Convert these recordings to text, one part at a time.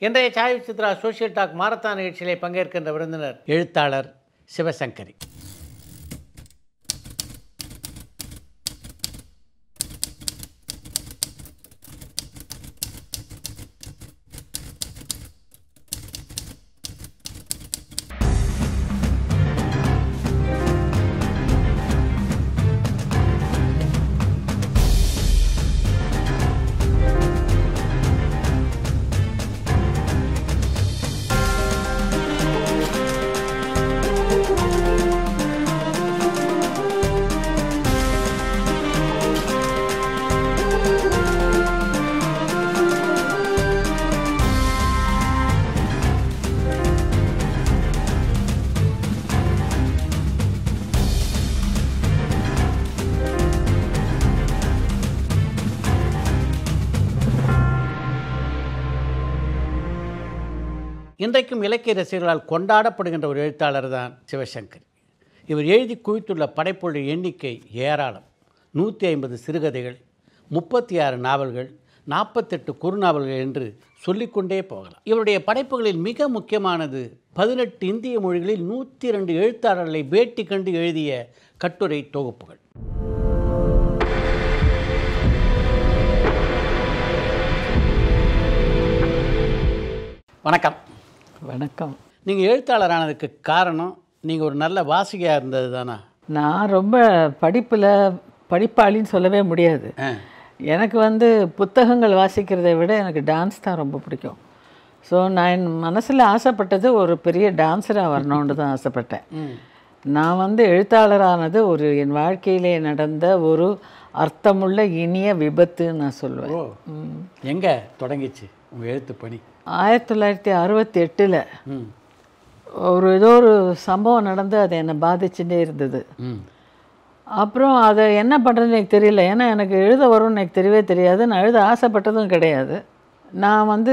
இன்றைய Sai Chitra social talk marathon நிகழ்ச்சியிலே பங்கேற்கின்ற விருந்தினர் எழுத்தாளர் சிவசங்கரி. இன்றைக்கும் இலக்கிய ரசிகர்களால் கொண்டாடப்படுகின்ற ஒரு எழுத்தாளர் தான் சிவசங்கரி. இவர் எழுதி குவித்துள்ள படைப்புள்ள எண்ணிக்கை ஏராளம். 150 சிறுகதைகள், 36 நாவல்கள், 48 குறுநாவல்கள் என்று சொல்லிக்கொண்டே போகலாம். இவருடைய படைப்புகளில் மிக முக்கியமானது 18 இந்திய மொழிகளில் 102 எழுத்தாளர்களை பேட்டி கண்டு எழுதிய கட்டுரை தொகுப்புகள். வணக்கம். வணக்கம். நீங்கள் எழுத்தாளரானதுக்கு காரணம் நீங்கள் ஒரு நல்ல வாசிகையாக இருந்தது தானா? நான் ரொம்ப படிப்பாளின்னு சொல்லவே முடியாது. எனக்கு புத்தகங்கள் வாசிக்கிறதை விட எனக்கு டான்ஸ் தான் ரொம்ப பிடிக்கும். ஸோ நான் என் மனசில் ஆசைப்பட்டது ஒரு பெரிய டான்ஸராக வரணும்னு தான் ஆசைப்பட்டேன். நான் எழுத்தாளரானது என் வாழ்க்கையிலே நடந்த ஒரு அர்த்தமுள்ள இனிய விபத்துன்னு நான் சொல்லுவேன். எங்கே தொடங்கிச்சு உங்கள் எழுத்து பணி? 1968 ஏதோ ஒரு சம்பவம் நடந்து அது என்னை பாதிச்சுட்டே இருந்தது. அப்புறம் அதை என்ன பண்ணுறதுன்னு எனக்கு தெரியல. ஏன்னா எனக்கு எழுத வரும்னு எனக்கு தெரியவே தெரியாது. நான் எழுத ஆசைப்பட்டதும் கிடையாது. நான்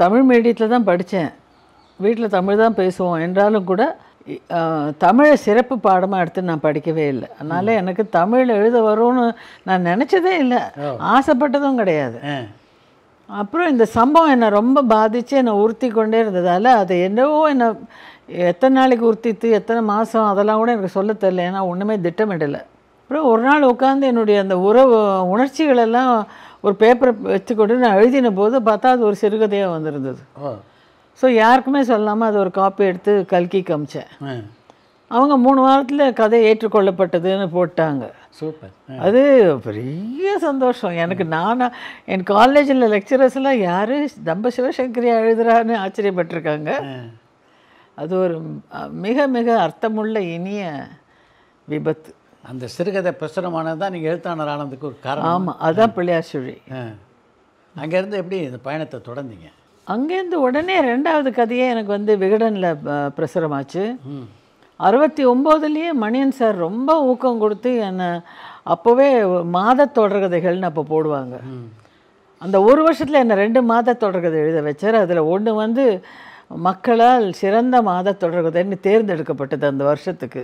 தமிழ் மீடியத்தில் தான் படித்தேன். வீட்டில் தமிழ் தான் பேசுவோம். என்றாலும் கூட தமிழை சிறப்பு பாடமாக எடுத்து நான் படிக்கவே இல்லை. அதனால் எனக்கு தமிழ் எழுத வரும்னு நான் நினச்சதே இல்லை, ஆசைப்பட்டதும் கிடையாது. அப்புறம் இந்த சம்பவம் என்னை ரொம்ப பாதித்து என்னை உறுத்தி கொண்டே இருந்ததால் அது என்னவோ என்னை எத்தனை நாளைக்கு உறுத்தித்து எத்தனை மாதம் அதெல்லாம் கூட எனக்கு சொல்ல தெரியல. ஏன்னா ஒன்றுமே திட்டமிடலை. அப்புறம் ஒரு நாள் உட்காந்து என்னுடைய அந்த உணர்ச்சிகளெல்லாம் ஒரு பேப்பரை வச்சுக்கொண்டு நான் எழுதின போது பார்த்தா அது ஒரு சிறுகதையாக வந்திருந்தது. ஸோ யாருக்குமே சொல்லாமல் அது ஒரு காப்பி எடுத்து கல்கி காமிச்சேன். அவங்க 3 வாரத்தில் கதை ஏற்றுக்கொள்ளப்பட்டதுன்னு போட்டாங்க. சூப்பர். அது பெரிய சந்தோஷம் எனக்கு. என் காலேஜில் லெக்சரர்ஸ்லாம் யார் நம்ம சிவசங்கரியா எழுதுறான்னு ஆச்சரியப்பட்டிருக்காங்க. அது ஒரு மிக மிக அர்த்தமுள்ள இனிய விபத்து. அந்த சிறுகதை பிரசுரமானது தான் நீங்கள் எழுத்தாளர் ஆனதுக்கு ஒரு காரணம். ஆமாம், அதுதான் பிள்ளையார் சுழி. அங்கேருந்து எப்படி இந்த பயணத்தை தொடர்ந்தீங்க? அங்கேருந்து உடனே 2வது கதையே எனக்கு விகடனில் பிரசுரமாச்சு. 69லேயே மணியன் சார் ரொம்ப ஊக்கம் கொடுத்து என்னை அப்போவே மாத தொடர்கதைகள்னு அப்போ போடுவாங்க. அந்த ஒரு வருஷத்தில் என்னை 2 மாத தொடர்கதை எழுத வச்சார். அதில் ஒன்று மக்களால் சிறந்த மாத தொடர்கதைன்னு தேர்ந்தெடுக்கப்பட்டது அந்த வருஷத்துக்கு.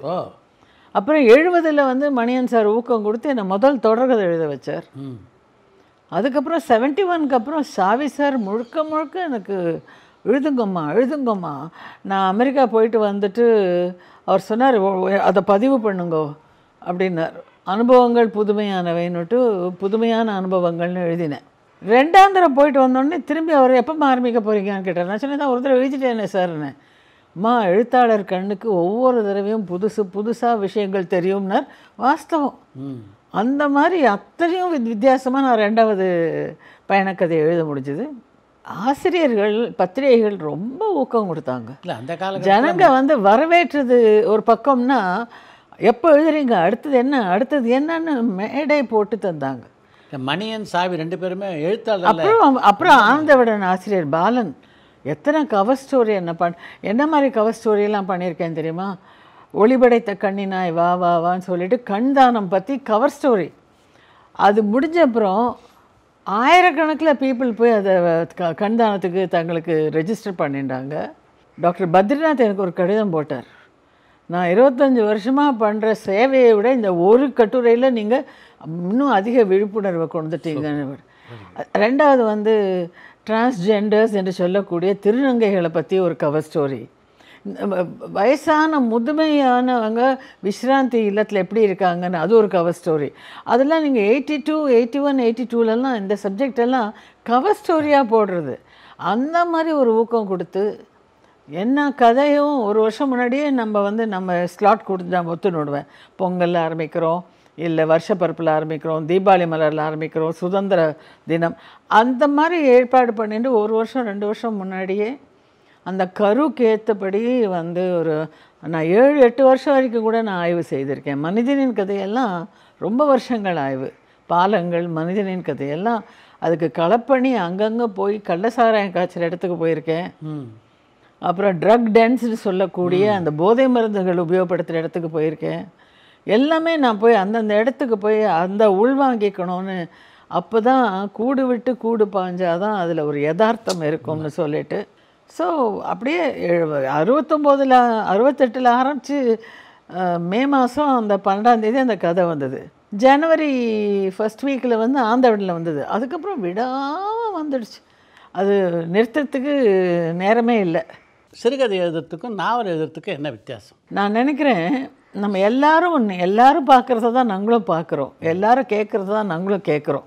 அப்புறம் 70ல் மணியன் சார் ஊக்கம் கொடுத்து என்னை முதல் தொடர்கதை எழுத வச்சார். அதுக்கப்புறம் 71க்கு அப்புறம் சாவி சார் முழுக்க எனக்கு எழுதுங்கம்மா. நான் அமெரிக்கா போயிட்டு வந்துட்டு அவர் சொன்னார், அதை பதிவு பண்ணுங்கோ அப்படின்னார். அனுபவங்கள் புதுமையானவைன்னுட்டு புதுமையான அனுபவங்கள்னு எழுதினேன். 2ஆம் தடவை போயிட்டு வந்தோடனே திரும்பி அவர் எப்போ ஆரம்பிக்க போகிறீங்கன்னு கேட்டார். நான் சொன்னேன், ஒரு தடவை எழுதிட்டேனே சார்னு. எழுத்தாளர் கண்ணுக்கு ஒவ்வொரு தடவையும் புதுசாக விஷயங்கள் தெரியும்னார். வாஸ்தவம். அந்த மாதிரி அத்தனையும் வித்தியாசமாக நான் 2வது பயணக்கதை எழுத முடிஞ்சுது. ஆசிரியர்கள் பத்திரிகைகள் ரொம்ப ஊக்கம் கொடுத்தாங்க. அந்த கால ஜனங்க வரவேற்றது ஒரு பக்கம்னா, எப்போ எழுதுறீங்க, அடுத்தது என்னன்னு மேடை போட்டு தந்தாங்க. மணியன் சாவி 2 பேருமே எழுத்தாளர். அப்புறம் ஆனந்தவிடன் ஆசிரியர் பாலன் எத்தனை கவர் ஸ்டோரி என்ன மாதிரி கவர் ஸ்டோரியெல்லாம் பண்ணியிருக்கேன் தெரியுமா? ஒளிபடைத்த கண்ணினாய் வா வா வான்னு சொல்லிட்டு கண்தானம் பற்றி கவர் ஸ்டோரி. அது முடிஞ்ச அப்புறம் ஆயிரக்கணக்கில் பீப்புள் போய் அதை கண்தானத்துக்கு தங்களுக்கு ரெஜிஸ்டர் பண்ணிட்டாங்க. டாக்டர் பத்ரிநாத் எனக்கு ஒரு கடிதம் போட்டார். நான் 25 வருஷமாக பண்ணுற சேவையை விட இந்த ஒரு கட்டுரையில் நீங்கள் இன்னும் அதிக விழிப்புணர்வை கொண்டுட்டீங்கன்னு. 2வது டிரான்ஸ்ஜெண்டர்ஸ் என்று சொல்லக்கூடிய திருநங்கைகளை பற்றி ஒரு கவர் ஸ்டோரி. வயசான முதுமையானவங்க விஸ்ராந்தி இல்லத்தில் எப்படி இருக்காங்கன்னு அது ஒரு கவர் ஸ்டோரி. அதெல்லாம் நீங்கள் 82, 81, 82லலாம் இந்த சப்ஜெக்ட் எல்லாம் கவர் ஸ்டோரியாக போடுறது. அந்த மாதிரி ஒரு ஊக்கம் கொடுத்து என்ன கதையும் ஒரு வருஷம் முன்னாடியே நம்ம ஸ்லாட் கொடுத்து நான் ஒத்து நோடுவேன். பொங்கலில் ஆரம்பிக்கிறோம், இல்லை வருஷப்பருப்பில் ஆரம்பிக்கிறோம், தீபாவளி மலரில் ஆரம்பிக்கிறோம், சுதந்திர தினம், அந்த மாதிரி ஏற்பாடு பண்ணிட்டு ஒரு வருஷம் 2 வருஷம் முன்னாடியே அந்த கருவுக்கு ஏற்றபடி ஒரு நான் 7-8 வருஷம் வரைக்கும் கூட நான் ஆய்வு செய்திருக்கேன். மனிதனின் கதையெல்லாம் ரொம்ப வருஷங்கள் ஆய்வு. பாலங்கள், மனிதனின் கதையெல்லாம் அதுக்கு களப்பணி அங்கங்கே போய் கள்ளசாராயம் காய்ச்சல் இடத்துக்கு போயிருக்கேன். அப்புறம் ட்ரக் டென்ஸ்னு சொல்லக்கூடிய அந்த போதை மருந்துகள் உபயோகப்படுத்துகிற இடத்துக்கு போயிருக்கேன். எல்லாமே நான் போய் அந்தந்த இடத்துக்கு போய் அந்த உள்வாங்கிக்கணும்னு, அப்போ தான் கூடு விட்டு கூடு பாஞ்சாதான் அதில் ஒரு யதார்த்தம் இருக்கும்னு சொல்லிட்டு. ஸோ அப்படியே 69, 68 ஆரம்பித்து மே மாதம் அந்த 12ஆம் தேதி அந்த கதை வந்தது. ஜனவரி ஃபர்ஸ்ட் வீக்கில் ஆந்திராவில் வந்தது. அதுக்கப்புறம் விடாமல் வந்துடுச்சு. அது நிறுத்தத்துக்கு நேரமே இல்லை. சிறுகதை எழுதுறதுக்கும் நாவல் எழுதுறதுக்கும் என்ன வித்தியாசம்? நான் நினைக்கிறேன், நம்ம எல்லாரும் பார்க்குறத தான் நாங்களும் பார்க்குறோம், எல்லாரும் கேட்குறத தான் நாங்களும் கேட்குறோம்.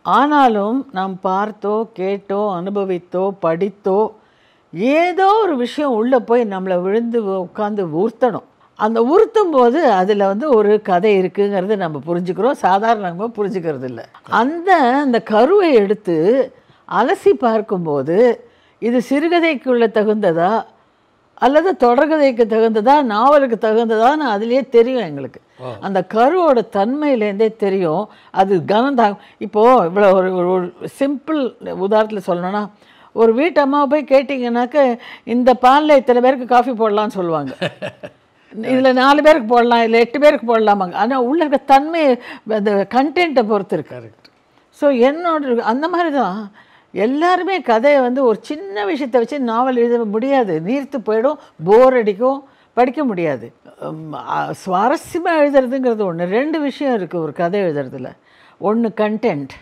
ஆனாலும் நாம் பார்த்தோ, கேட்டோ, அனுபவித்தோ, படித்தோ ஏதோ ஒரு விஷயம் உள்ளே போய் நம்மளை விழுந்து உட்காந்து உறுத்தணும். அந்த உறுத்தும் போது அதில் ஒரு கதை இருக்குங்கிறத நம்ம புரிஞ்சுக்கிறோம். சாதாரணமாக புரிஞ்சுக்கிறது இல்லை. அந்த கருவை எடுத்து அலசி பார்க்கும்போது இது சிறுகதைக்குள்ள தகுந்ததா அல்லது தொடர்கதைக்கு தகுந்ததா, நாவலுக்கு தகுந்ததான்னு அதுலேயே தெரியும் எங்களுக்கு. அந்த கருவோட தன்மையிலேருந்தே தெரியும் அது கனந்தாகும். இப்போது இவ்வளோ ஒரு சிம்பிள் உதாரணத்தில் சொல்லணும்னா, ஒரு வீட்டு அம்மாவை போய் கேட்டிங்கன்னாக்க இந்த பாலில் இத்தனை பேருக்கு காஃபி போடலான்னு சொல்லுவாங்க. இதில் 4 பேருக்கு போடலாம், இல்லை 8 பேருக்கு போடலாமாங்க. ஆனால் உள்ள இருக்க தன்மை அந்த கண்டென்ட்டை பொறுத்து இருக்கு. ஸோ என்னோட அந்த மாதிரி தான் எல்லாருமே கதையை ஒரு சின்ன விஷயத்தை வச்சு நாவல் எழுத முடியாது. நீர்த்து போயிடும், போர் அடிக்கும், படிக்க முடியாது. சுவாரஸ்யமாக எழுதுறதுங்கிறது ஒன்று. 2 விஷயம் இருக்குது ஒரு கதை எழுதுறதுல. ஒன்று கண்டென்ட்,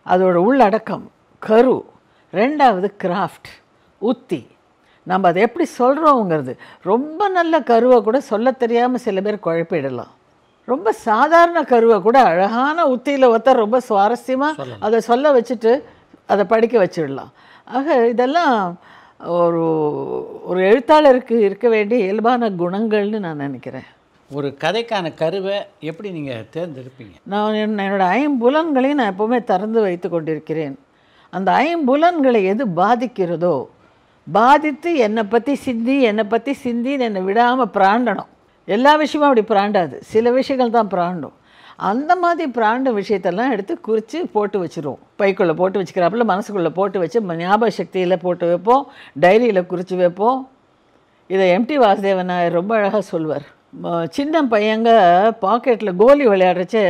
அதோட உள்ளடக்கம், கரு. 2வது கிராஃப்ட், உத்தி. நம்ம அதை எப்படி சொல்கிறோங்கிறது. ரொம்ப நல்ல கருவை கூட சொல்ல தெரியாமல் சில பேர் குழப்பிடலாம். ரொம்ப சாதாரண கருவை கூட அழகான உத்தியில் ஒருத்தர் ரொம்ப சுவாரஸ்யமாக அதை சொல்ல வச்சுட்டு அதை படிக்க வச்சிடலாம். ஆக இதெல்லாம் ஒரு எழுத்தாளருக்கு இருக்க வேண்டிய இயல்பான குணங்கள்னு நான் நினைக்கிறேன். ஒரு கதைக்கான கருவை எப்படி நீங்கள் தேர்ந்தெடுப்பீங்க? நான் என்னோடய 5 புலன்களையும் நான் எப்போவுமே திறந்து வைத்து கொண்டிருக்கிறேன். அந்த 5 புலன்களை எது பாதிக்கிறதோ, பாதித்து என்னை பற்றி சிந்தின்னு என்னை விடாமல் பிராண்டணும். எல்லா விஷயமும் அப்படி பிராண்டாது, சில விஷயங்கள் தான் பிராண்டும். அந்த மாதிரி பிராண்ட விஷயத்தெல்லாம் எடுத்து குறித்து போட்டு வச்சுருவோம். பைக்குள்ளே போட்டு வச்சுக்கிறாப்புல மனசுக்குள்ளே போட்டு வச்சு ஞாபக சக்தியில் போட்டு வைப்போம், டைரியில் குறித்து வைப்போம். இதை எம்டி வாசுதேவன் நாயர் ரொம்ப அழகாக சொல்வார். சின்ன பையங்க பாக்கெட்டில் கோலி விளையாடுறச்சே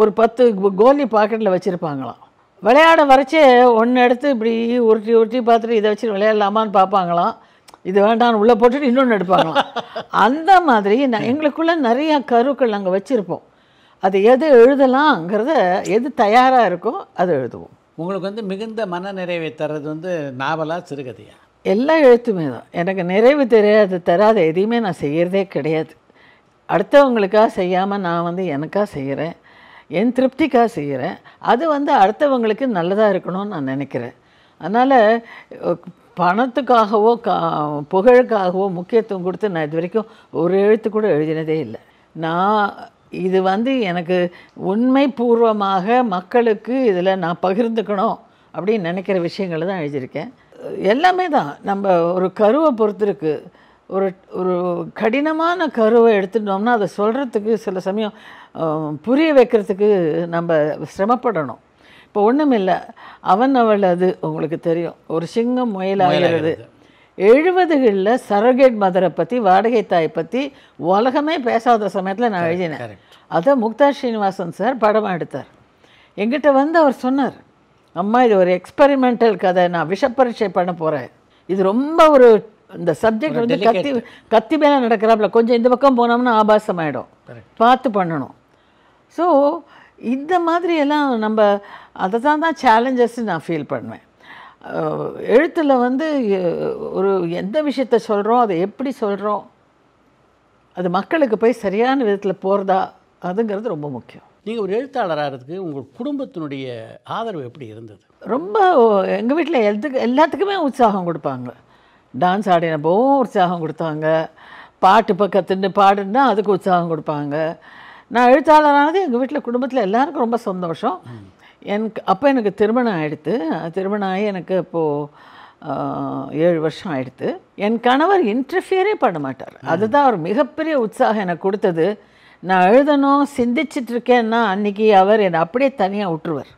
ஒரு 10 கோலி பாக்கெட்டில் வச்சுருப்பாங்களாம். விளையாட வரைச்சே ஒன்று எடுத்து இப்படி உருட்டி பார்த்துட்டு இதை வச்சு விளையாடலாமான்னு பார்ப்பாங்களாம். இது வேண்டாம்னு உள்ளே போட்டுட்டு இன்னொன்று எடுப்பாங்களாம். அந்த மாதிரி எங்களுக்குள்ளே நிறையா கருக்கள் நாங்கள் வச்சுருப்போம். அது எது எழுதலாங்கிறத, எது தயாராக இருக்கோ அதை எழுதுவோம். உங்களுக்கு மிகுந்த மன நிறைவை தர்றது நாவலா சிறுகதையா? எல்லா எழுத்துமே தான். எனக்கு நிறைவு தராத எதையுமே நான் செய்கிறதே கிடையாது. அடுத்தவங்களுக்காக செய்யாமல் நான் எனக்காக செய்கிறேன், என் திருப்திக்காக செய்கிறேன். அது அடுத்தவங்களுக்கு நல்லதாக இருக்கணும்னு நான் நினைக்கிறேன். அதனால் பணத்துக்காகவோ புகழுக்காகவோ முக்கியத்துவம் கொடுத்து நான் இது வரைக்கும் ஒரு எழுத்து கூட எழுதினதே இல்லை. நான் இது எனக்கு உண்மை பூர்வமாக மக்களுக்கு இதில் நான் பகிர்ந்துக்கணும் அப்படின்னு நினைக்கிற விஷயங்களை தான் எழுதியிருக்கேன். எல்லாமே தான் நம்ம ஒரு கருவை பொறுத்து இருக்குது. ஒரு கடினமான கருவை எடுத்துட்டோம்னா அதை சொல்கிறதுக்கு சில சமயம் புரிய வைக்கிறதுக்கு நம்ம சிரமப்படணும். இப்போ ஒன்றும் இல்லை, அவன் அவள் அது உங்களுக்கு தெரியும், ஒரு சிங்கம் முயலாகிறது. 70களில் சரோகேட் மதரை பற்றி, வாடகை தாய் பற்றி உலகமே பேசாத சமயத்தில் நான் எழுதினேன். அதை முக்தா ஸ்ரீனிவாசன் சார் படமாக எடுத்தார். எங்கிட்ட அவர் சொன்னார், அம்மா இது ஒரு எக்ஸ்பெரிமெண்டல் கதை, நான் விஷப்பரீட்சை பண்ண போகிறேன். இது ரொம்ப இந்த சப்ஜெக்ட் கத்தி மேலே நடக்கிறாப்புல, கொஞ்சம் இந்த பக்கம் போனோம்னா ஆபாசமாயிடும், பார்த்து பண்ணணும். ஸோ இந்த மாதிரியெல்லாம் நம்ம அதை தான் சேலஞ்சஸ் நான் ஃபீல் பண்ணுவேன். எழுத்தில் வந்து ஒரு எந்த விஷயத்த சொல்கிறோம், அதை எப்படி சொல்கிறோம், அது மக்களுக்கு போய் சரியான விதத்தில் போகிறதா, அதுங்கிறது ரொம்ப முக்கியம். நீங்கள் ஒரு எழுத்தாளராகிறதுக்கு உங்கள் குடும்பத்தினுடைய ஆதரவு எப்படி இருந்தது? ரொம்ப எங்கள் வீட்டில் எல்லாத்துக்குமே உற்சாகம் கொடுப்பாங்க. டான்ஸ் ஆடினப்போவும் உற்சாகம் கொடுத்தாங்க, பாட்டு இப்போ கற்றுன்னு பாடுன்னா அதுக்கு உற்சாகம் கொடுப்பாங்க. நான் எழுத்தாளரானது எங்கள் வீட்டில் குடும்பத்தில் எல்லாருக்கும் ரொம்ப சந்தோஷம். எனக்கு திருமணம் ஆகிடுத்து. திருமணம் ஆகி எனக்கு இப்போது 7 வருஷம் ஆகிடுத்து. என் கணவர் இன்டர்ஃபியரே பண்ண மாட்டார். அதுதான் ஒரு மிகப்பெரிய உற்சாகம் எனக்கு கொடுத்தது. நான் எழுதணும் சிந்திச்சிட்ருக்கேன்னா அன்றைக்கி அவர் என்னை அப்படியே தனியாக விட்டுருவார்.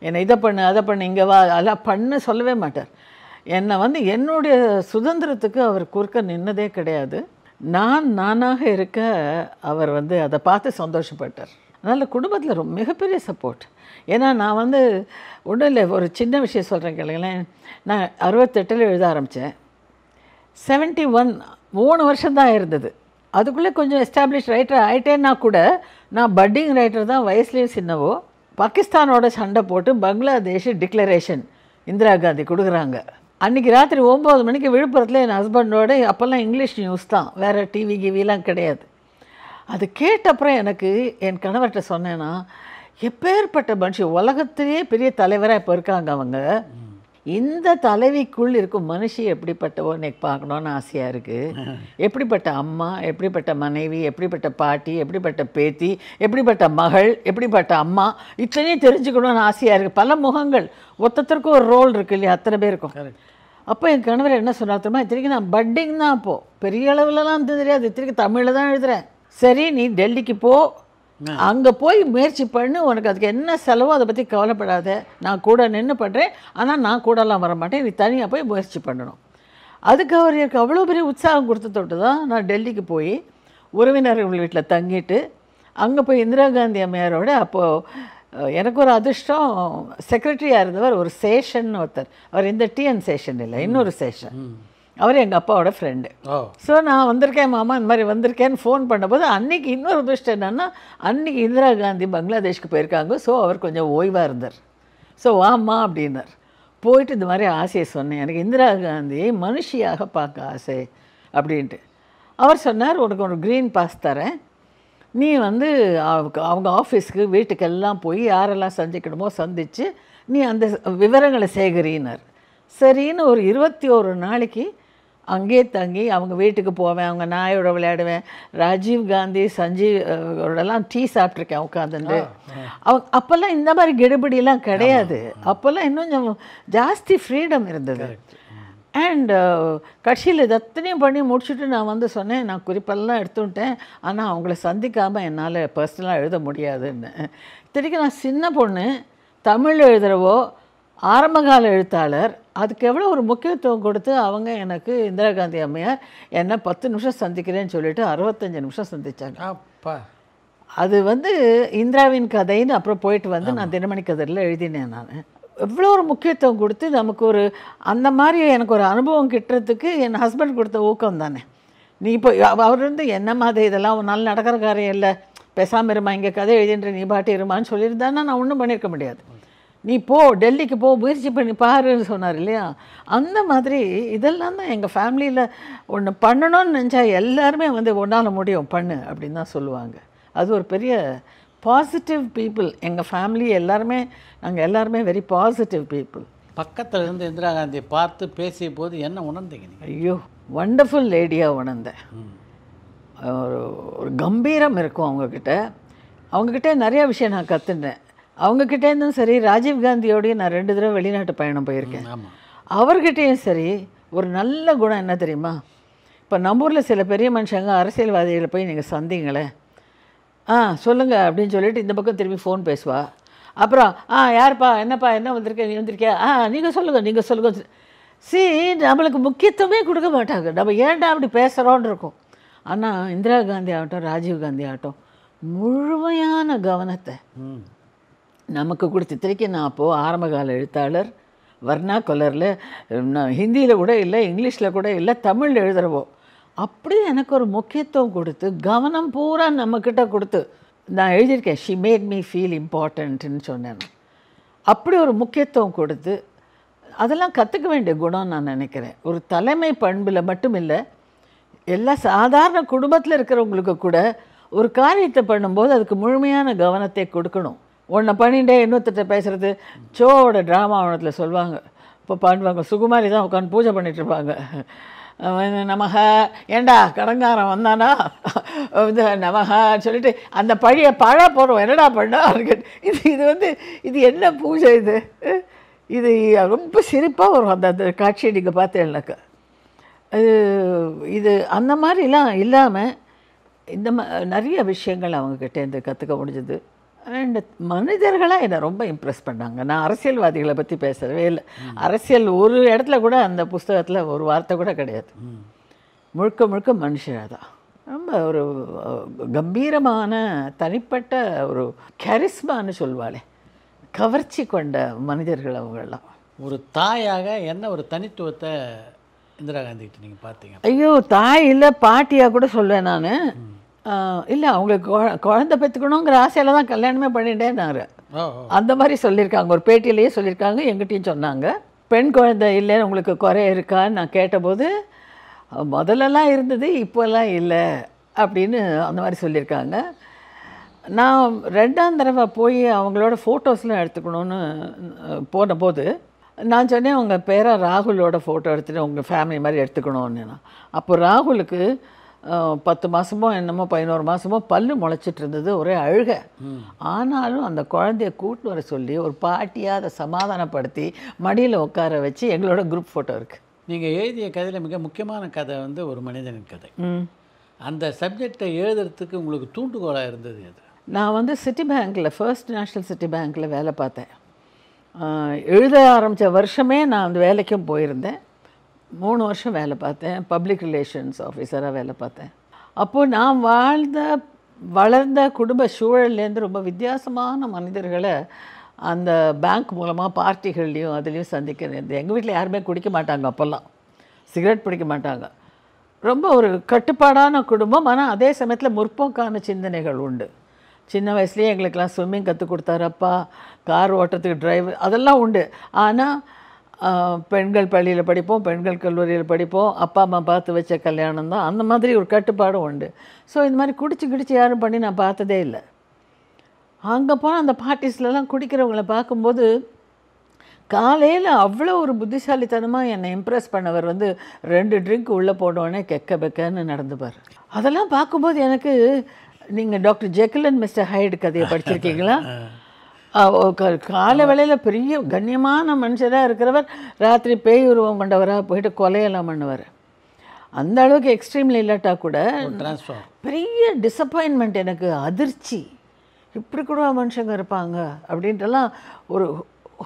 என்னை இதை பண்ணு அதை பண்ணு இங்கே வா அதெல்லாம் பண்ண சொல்லவே மாட்டார். என்னை வந்து என்னுடைய சுதந்திரத்துக்கு அவர் குறுக்க நின்னதே கிடையாது. நானாக இருக்க அவர் வந்து அதை பார்த்து சந்தோஷப்பட்டார். அதனால் குடும்பத்தில் ரொம்ப மிகப்பெரிய சப்போர்ட். ஏன்னா நான் வந்து ஒன்றும் இல்லை, ஒரு சின்ன விஷயம் சொல்கிறேன் கேளுங்களேன். நான் 68 எழுத ஆரம்பித்தேன். 71 3 வருஷம்தான் இருந்தது. அதுக்குள்ளே கொஞ்சம் எஸ்டாப்ளிஷ் ரைட்டர் ஆகிட்டேன்னா கூட நான் பட்டிங் ரைட்டர் தான், வயசுலேயும் சின்னவோ. பாகிஸ்தானோட சண்டை போட்டு பங்களாதேஷ் டிக்ளரேஷன் இந்திரா காந்தி கொடுக்குறாங்க. அன்றைக்கி ராத்திரி 9 மணிக்கு விழுப்புரத்தில் என் ஹஸ்பண்டோட, அப்போல்லாம் இங்கிலீஷ் நியூஸ் தான், வேறு டிவி கிவிலாம் கிடையாது. அது கேட்டப்புறம் எனக்கு என் கணவர்கிட்ட சொன்னேன்னா, எப்பேற்பட்ட மனுஷன், உலகத்திலே பெரிய தலைவராக இப்போ இருக்காங்க அவங்க, இந்த தலைவிக்குள் இருக்கும் மனுஷி எப்படிப்பட்டவோ எனக்கு பார்க்கணுன்னு ஆசையாக இருக்குது. எப்படிப்பட்ட அம்மா, எப்படிப்பட்ட மனைவி, எப்படிப்பட்ட பாட்டி, எப்படிப்பட்ட பேத்தி, எப்படிப்பட்ட மகள், எப்படிப்பட்ட அம்மா, இத்தனையும் தெரிஞ்சுக்கணும்னு ஆசையாக இருக்குது. பல முகங்கள், ஒருத்தருக்கும் ஒரு ரோல் இருக்குது இல்லையா, அத்தனை பேருக்கும். அப்போ என் கணவர் என்ன சொன்னார் தெரியுமா, இத்தனைக்கு நான் பட்டிங் தான், அப்போது பெரிய அளவுலலாம் தெரியாது, இத்தனைக்கு தமிழில் தான் எழுதுகிறேன். சரி நீ டெல்லிக்கு போ, அங்கே போய் முயற்சி பண்ணு, உனக்கு அதுக்கு என்ன செலவோ அதை பற்றி கவலைப்படாத, நான் கூட நின்று பண்ணுறேன், ஆனால் நான் கூடலாம் வர மாட்டேன், நீ தனியாக போய் முயற்சி பண்ணணும். அதுக்கு அவர் எனக்கு அவ்வளோ பெரிய உற்சாகம் கொடுத்து தொட்டு தான் நான் டெல்லிக்கு போய் உறவினர்கள் வீட்டில் தங்கிட்டு அங்கே போய் இந்திரா காந்தி அம்மையாரோட, அப்போது எனக்கு ஒரு அதிர்ஷ்டம், செக்ரட்டரியாக இருந்தவர் ஒரு சேஷன் ஒருத்தர், அவர் இந்த டிஎன் சேஷன் இல்லை, இன்னொரு சேஷன், அவர் எங்கள் அப்பாவோட ஃப்ரெண்டு. ஸோ நான் வந்திருக்கேன் மாமா, இந்த மாதிரி வந்திருக்கேன்னு ஃபோன் பண்ணும்போது அன்றைக்கி இன்னொரு அதிர்ஷ்டம் என்னென்னா, அன்றைக்கி இந்திரா காந்தி பங்களாதேஷ்க்கு போயிருக்காங்க. ஸோ அவர் கொஞ்சம் ஓய்வாக இருந்தார். ஸோ வாம்மா அப்படின்னார். போயிட்டு இந்த மாதிரி ஆசையை சொன்னேன், எனக்கு இந்திரா காந்தியை மனுஷியாக பார்க்க ஆசை அப்படின்ட்டு. அவர் சொன்னார், உனக்கு ஒரு க்ரீன் பாஸ் தரேன், நீ வந்து அவங்க ஆஃபீஸ்க்கு வீட்டுக்கெல்லாம் போய் யாரெல்லாம் சந்திக்கணுமோ சந்தித்து நீ அந்த விவரங்களை சேகரினார். சரின்னு ஒரு 21 நாளைக்கு அங்கேயே தங்கி அவங்க வீட்டுக்கு போவேன், அவங்க நாயோட விளையாடுவேன், ராஜீவ் காந்தி சஞ்சீவோடலாம் டீ சாப்பிட்ருக்கேன் உட்காந்துட்டு. அப்போல்லாம் இந்த மாதிரி கெடுபிடியெல்லாம் கிடையாது. அப்போல்லாம் இன்னும் கொஞ்சம் ஜாஸ்தி ஃப்ரீடம் இருந்தது. அண்ட் கட்சியில் இது அத்தனையும் பண்ணி முடிச்சுட்டு நான் வந்து சொன்னேன், நான் குறிப்பெல்லாம் எடுத்துட்டேன், ஆனால் அவங்கள சந்திக்காமல் என்னால் பர்சனலாக எழுத முடியாதுன்னு. இத்தனைக்கு நான் சின்ன பொண்ணு, தமிழ் எழுதுகிறவோ ஆரம்பகால எழுத்தாளர், அதுக்கு எவ்வளோ ஒரு முக்கியத்துவம் கொடுத்து அவங்க எனக்கு இந்திரா காந்தி அம்மையார் என்னை 10 நிமிஷம் சந்திக்கிறேன்னு சொல்லிட்டு 65 நிமிஷம் சந்தித்தாங்க. அப்பா, அது வந்து இந்திராவின் கதைன்னு அப்புறம் போயிட்டு வந்து நான் தினமணி கதிரில் எழுதினேன். நான் எவ்வளோ ஒரு முக்கியத்துவம் கொடுத்து நமக்கு ஒரு அந்த மாதிரி எனக்கு ஒரு அனுபவம் கிட்டுறதுக்கு என் ஹஸ்பண்ட் கொடுத்த ஊக்கம் தானே. நீ இப்போ அவர் வந்து என்ன மாதிரி இதெல்லாம் ஒரு நாள் நடக்கிற காரியம் இல்லை, பேசாமல் இருமா, இங்கே கதை எழுதின்ற நீ பாட்டி இருமான்னு சொல்லியிருந்தான்னா நான் ஒன்றும் பண்ணியிருக்க முடியாது. நீ போ, டெல்லிக்கு போ, முயற்சி பண்ணி பாருன்னு சொன்னார் இல்லையா. அந்த மாதிரி இதெல்லாம் தான் எங்கள் ஃபேமிலியில் ஒன்று பண்ணணும்னு நினச்சா எல்லாருமே வந்து ஒன்றால் முடியும் பண்ணு அப்படின்னு தான் சொல்லுவாங்க. அது ஒரு பெரிய பாசிட்டிவ் பீப்புள் எங்கள் ஃபேமிலி எல்லாருமே. நாங்கள் எல்லாருமே வெரி பாசிட்டிவ் பீப்புள். பக்கத்தில் இருந்து இந்திரா காந்தியை பார்த்து பேசிய போது என்ன உணர்ந்தீங்க நீங்கள்? ஐயோ, வண்டர்ஃபுல் லேடியாக உணர்ந்தேன். ஒரு கம்பீரம் இருக்கும் அவங்கக்கிட்ட. அவங்கக்கிட்ட நிறையா விஷயம் நான் கற்றுட்டேன். அவங்கக்கிட்டேருந்தும் சரி, ராஜீவ் காந்தியோடையும் நான் 2 தடவை வெளிநாட்டு பயணம் போயிருக்கேன். அவர்கிட்டையும் சரி ஒரு நல்ல குணம் என்ன தெரியுமா, இப்போ நம்ம ஊரில் சில பெரிய மனுஷங்க அரசியல்வாதிகளை போய் நீங்கள் சந்திங்களேன், சொல்லுங்கள் அப்படின்னு சொல்லிட்டு இந்த பக்கம் திரும்பி ஃபோன் பேசுவா. அப்புறம் யாருப்பா, என்னப்பா, என்ன வந்திருக்கேன், நீ வந்திருக்கியா, நீங்கள் சொல்லுங்கள். நம்மளுக்கு முக்கியத்துவமே கொடுக்க மாட்டாங்க. நம்ம ஏன்டா அப்படி பேசுகிறோன்னு இருக்கும். ஆனால் இந்திரா காந்தி ஆகட்டும், ராஜீவ் காந்தி ஆகட்டும், முழுமையான கவனத்தை நமக்கு கொடுத்து. இத்தனைக்கு நான் அப்போது ஆரம்பகால எழுத்தாளர், வர்ணா கொலரில், நான் ஹிந்தியில் கூட இல்லை, இங்கிலீஷில் கூட இல்லை, தமிழ் எழுதுகிறவோ அப்படியே எனக்கு ஒரு முக்கியத்துவம் கொடுத்து கவனம் பூரா நம்மக்கிட்ட கொடுத்து நான் எழுதியிருக்கேன். ஷி மேட் மீ ஃபீல் இம்பார்ட்டன்ட்னு சொன்னேன். அப்படி ஒரு முக்கியத்துவம் கொடுத்து அதெல்லாம் கற்றுக்க வேண்டிய குணம் நான் நினைக்கிறேன். ஒரு தலைமை பண்பில் மட்டும் இல்லை, எல்லா சாதாரண குடும்பத்தில் இருக்கிறவங்களுக்கு கூட ஒரு காரியத்தை பண்ணும்போது அதுக்கு முழுமையான கவனத்தை கொடுக்கணும். ஒன்றை பண்ணிகிட்டே இன்னொருத்தட்ட பேசுகிறது. ஷோவோட ட்ராமாவனத்தில் சொல்லுவாங்க, இப்போ பண்ணுவாங்க, சுகுமாரி தான் உட்காந்து பூஜை பண்ணிகிட்ருப்பாங்க. நமக ஏண்டா கடங்காரம் வந்தானா இது நமகான்னு சொல்லிட்டு அந்த பழைய பழ போகிறோம் என்னடா பண்ணா இது என்ன பூஜை இது ரொம்ப சிரிப்பாக வரும். அந்த காட்சியை நீங்கள் பார்த்தேன்னாக்கா இது அந்த மாதிரிலாம் இல்லாமல் இந்த நிறைய விஷயங்கள் அவங்கக்கிட்டேருந்து கற்றுக்க முடிஞ்சது. அண்ட் மனிதர்களாக என்னை ரொம்ப இம்ப்ரெஸ் பண்ணாங்க. நான் அரசியல்வாதிகளை பற்றி பேசவே இல்லை. அரசியல் ஒரு இடத்துல கூட அந்த புஸ்தகத்தில் ஒரு வார்த்தை கூட கிடையாது. முழுக்க முழுக்க மனுஷனாக தான். ரொம்ப ஒரு கம்பீரமான தனிப்பட்ட ஒரு கரிஸ்மான்னு சொல்வாளே, கவர்ச்சி கொண்ட மனிதர்கள் அவங்கெல்லாம். ஒரு தாயாக என்ன ஒரு தனித்துவத்தை இந்திரா காந்திகிட்ட நீங்கள் பார்த்தீங்க? ஐயோ, தாய் இல்லை பாட்டியாக கூட சொல்வேன் நான். இல்லை, அவங்களுக்கு குழந்தை பெற்றுக்கணுங்கிற ஆசையில் தான் கல்யாணமே பண்ணிட்டேன்னாரு. அந்த மாதிரி சொல்லியிருக்காங்க, ஒரு பேட்டியிலேயே சொல்லியிருக்காங்க, எங்கிட்டையும் சொன்னாங்க. பெண் குழந்தை இல்லைன்னு உங்களுக்கு குறை இருக்கான்னு நான் கேட்டபோது, முதல்லலாம் இருந்தது இப்போல்லாம் இல்லை அப்படின்னு அந்த மாதிரி சொல்லியிருக்காங்க. நான் 2ஆம் தடவை போய் அவங்களோட ஃபோட்டோஸ்லாம் எடுத்துக்கணுன்னு போனபோது நான் சொன்னேன், உங்கள் பேராக ராகுலோட ஃபோட்டோ எடுத்துகிட்டு உங்கள் ஃபேமிலி மாதிரி எடுத்துக்கணும்னு. அப்போ ராகுலுக்கு 10 மாதமோ என்னமோ 11 மாதமோ பல்லு முளைச்சிட்டு இருந்தது, ஒரே அழுக. ஆனாலும் அந்த குழந்தைய கூட்டு வர சொல்லி ஒரு பாட்டியாக அதை சமாதானப்படுத்தி மடியில் உட்கார வச்சு எங்களோட குரூப் ஃபோட்டோ இருக்குது. நீங்கள் எழுதிய கதையில் மிக முக்கியமான கதை ஒரு மனிதனின் கதை. அந்த சப்ஜெக்டை எழுதுறதுக்கு உங்களுக்கு தூண்டுகோலாக இருந்தது அது? நான் சிட்டி பேங்க்கில், ஃபர்ஸ்ட் நேஷ்னல் சிட்டி பேங்க்கில் வேலை பார்த்தேன். எழுத ஆரம்பித்த வருஷமே நான் அந்த வேலைக்கும் போயிருந்தேன். 3 வருஷம் வேலை பார்த்தேன், பப்ளிக் ரிலேஷன்ஸ் ஆஃபீஸராக வேலை பார்த்தேன். அப்போது நான் வளர்ந்த குடும்ப சூழல்லேருந்து ரொம்ப வித்தியாசமான மனிதர்களை அந்த பேங்க் மூலமாக பார்ட்டிகள்லேயும் அதுலேயும் சந்திக்க நேர்ந்தது. எங்கள் வீட்டில் யாருமே குடிக்க மாட்டாங்க, அப்போல்லாம் சிகரெட் பிடிக்க மாட்டாங்க. ரொம்ப ஒரு கட்டுப்பாடான குடும்பம். ஆனால் அதே சமயத்தில் முற்போக்கான சிந்தனைகள் உண்டு. சின்ன வயசுலேயே எங்களுக்கெல்லாம் ஸ்விம்மிங் கற்றுக் கொடுத்தாரு அப்பா, கார் ஓட்டுறதுக்கு டிரைவர், அதெல்லாம் உண்டு. ஆனால் பெண்கள் பள்ளியில் படிப்போம், பெண்கள் கல்லூரியில் படிப்போம், அப்பா அம்மா பார்த்து வச்ச கல்யாணம் தான், அந்த மாதிரி ஒரு கட்டுப்பாடும் உண்டு. ஸோ இந்த மாதிரி குடிச்சு யாரும் பண்ணி நான் பார்த்ததே இல்லை. அங்கே போனால் அந்த பார்ட்டிஸ்லலாம் குடிக்கிறவங்கள பார்க்கும்போது காலையில் அவ்வளோ ஒரு புத்திசாலித்தனமாக என்னை இம்ப்ரெஸ் பண்ணவர் 2 ட்ரிங்க் உள்ளே போனோடனே கெக்க பெக்கன்னு நடந்துப்பார். அதெல்லாம் பார்க்கும்போது எனக்கு, நீங்கள் டாக்டர் ஜெக்கில் அண்ட் மிஸ்டர் ஹைடு கதையை படிச்சிருக்கீங்களா? காலை வேளையில் பெரிய கண்ணியமான மனுஷராக இருக்கிறவர் ராத்திரி பேய் உருவம் கொண்டவராக போயிட்டு கொலையெல்லாம் பண்ணுவார். அந்த அளவுக்கு எக்ஸ்ட்ரீமில் இல்லாட்டா கூட பெரிய டிசப்பாயின்மெண்ட், எனக்கு அதிர்ச்சி, இப்படி கூட மனுஷங்க இருப்பாங்க அப்படின்ட்டுலாம் ஒரு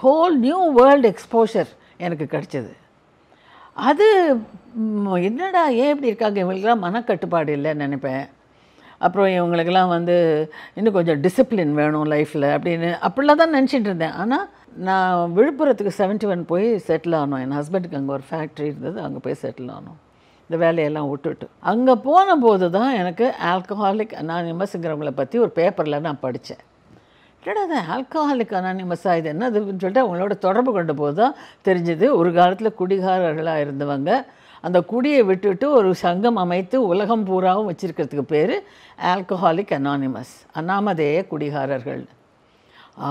ஹோல் நியூ வேர்ல்டு எக்ஸ்போஷர் எனக்கு கிடச்சிது. அது என்னடா ஏன் இப்படி இருக்காங்க, இவங்களுக்கெல்லாம் மனக்கட்டுப்பாடு இல்லைன்னு நினைப்பேன். அப்புறம் இவங்களுக்கெல்லாம் இன்னும் கொஞ்சம் டிசிப்ளின் வேணும் லைஃப்பில் அப்படின்னு அப்படிலாம் தான் நினச்சிட்டு இருந்தேன். ஆனால் நான் விழுப்புரத்துக்கு 71 போய் செட்டில் ஆனோம். என் ஹஸ்பண்டுக்கு அங்கே ஒரு ஃபேக்ட்ரி இருந்தது, அங்கே போய் செட்டில் ஆனோம். இந்த வேலையெல்லாம் விட்டுட்டு அங்கே போன போது தான் எனக்கு ஆல்கஹாலிக் அனானிமஸ்ங்கிறவங்களை பற்றி ஒரு பேப்பரில் நான் படித்தேன். இல்லைடா, அது ஆல்கஹாலிக் அனானிமஸாக இது என்னதுன்னு சொல்லிட்டு அவங்களோட தொடர்பு கொண்ட போது தான் தெரிஞ்சுது. ஒரு காலத்தில் குடிகாரர்களாக இருந்தவங்க அந்த குடியை விட்டுட்டு ஒரு சங்கம் அமைத்து உலகம் பூராவும் வச்சுருக்கிறதுக்கு பேர் ஆல்கஹாலிக் அனானிமஸ், அனாமதேய குடிகாரர்கள்.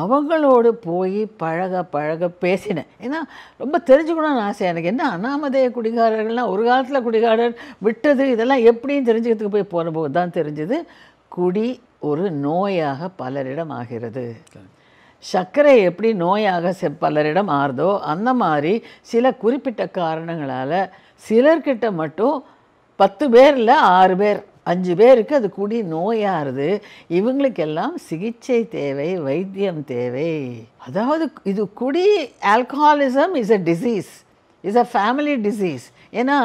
அவங்களோடு போய் பழக பேசினேன். ஏன்னா ரொம்ப தெரிஞ்சுக்கணும்னு ஆசை எனக்கு. என்ன அனாமதேய குடிகாரர்கள்னால், ஒரு காலத்தில் குடிகாரர் விட்டது இதெல்லாம் எப்படின்னு தெரிஞ்சுக்கிறதுக்கு போய் போனபோது தான் தெரிஞ்சுது, குடி ஒரு நோயாக பலரிடம் ஆகிறது. சர்க்கரை எப்படி நோயாக பலரிடம் ஆறுதோ அந்த மாதிரி சில குறிப்பிட்ட காரணங்களால் சிலர்கிட்ட மட்டும் 10 பேரில் 6 பேர் 5 பேருக்கு அது குடி நோயாகுது. இவங்களுக்கெல்லாம் சிகிச்சை தேவை, வைத்தியம் தேவை. அதாவது இது குடி, alcoholism is a disease, is a family disease. ஏன்னா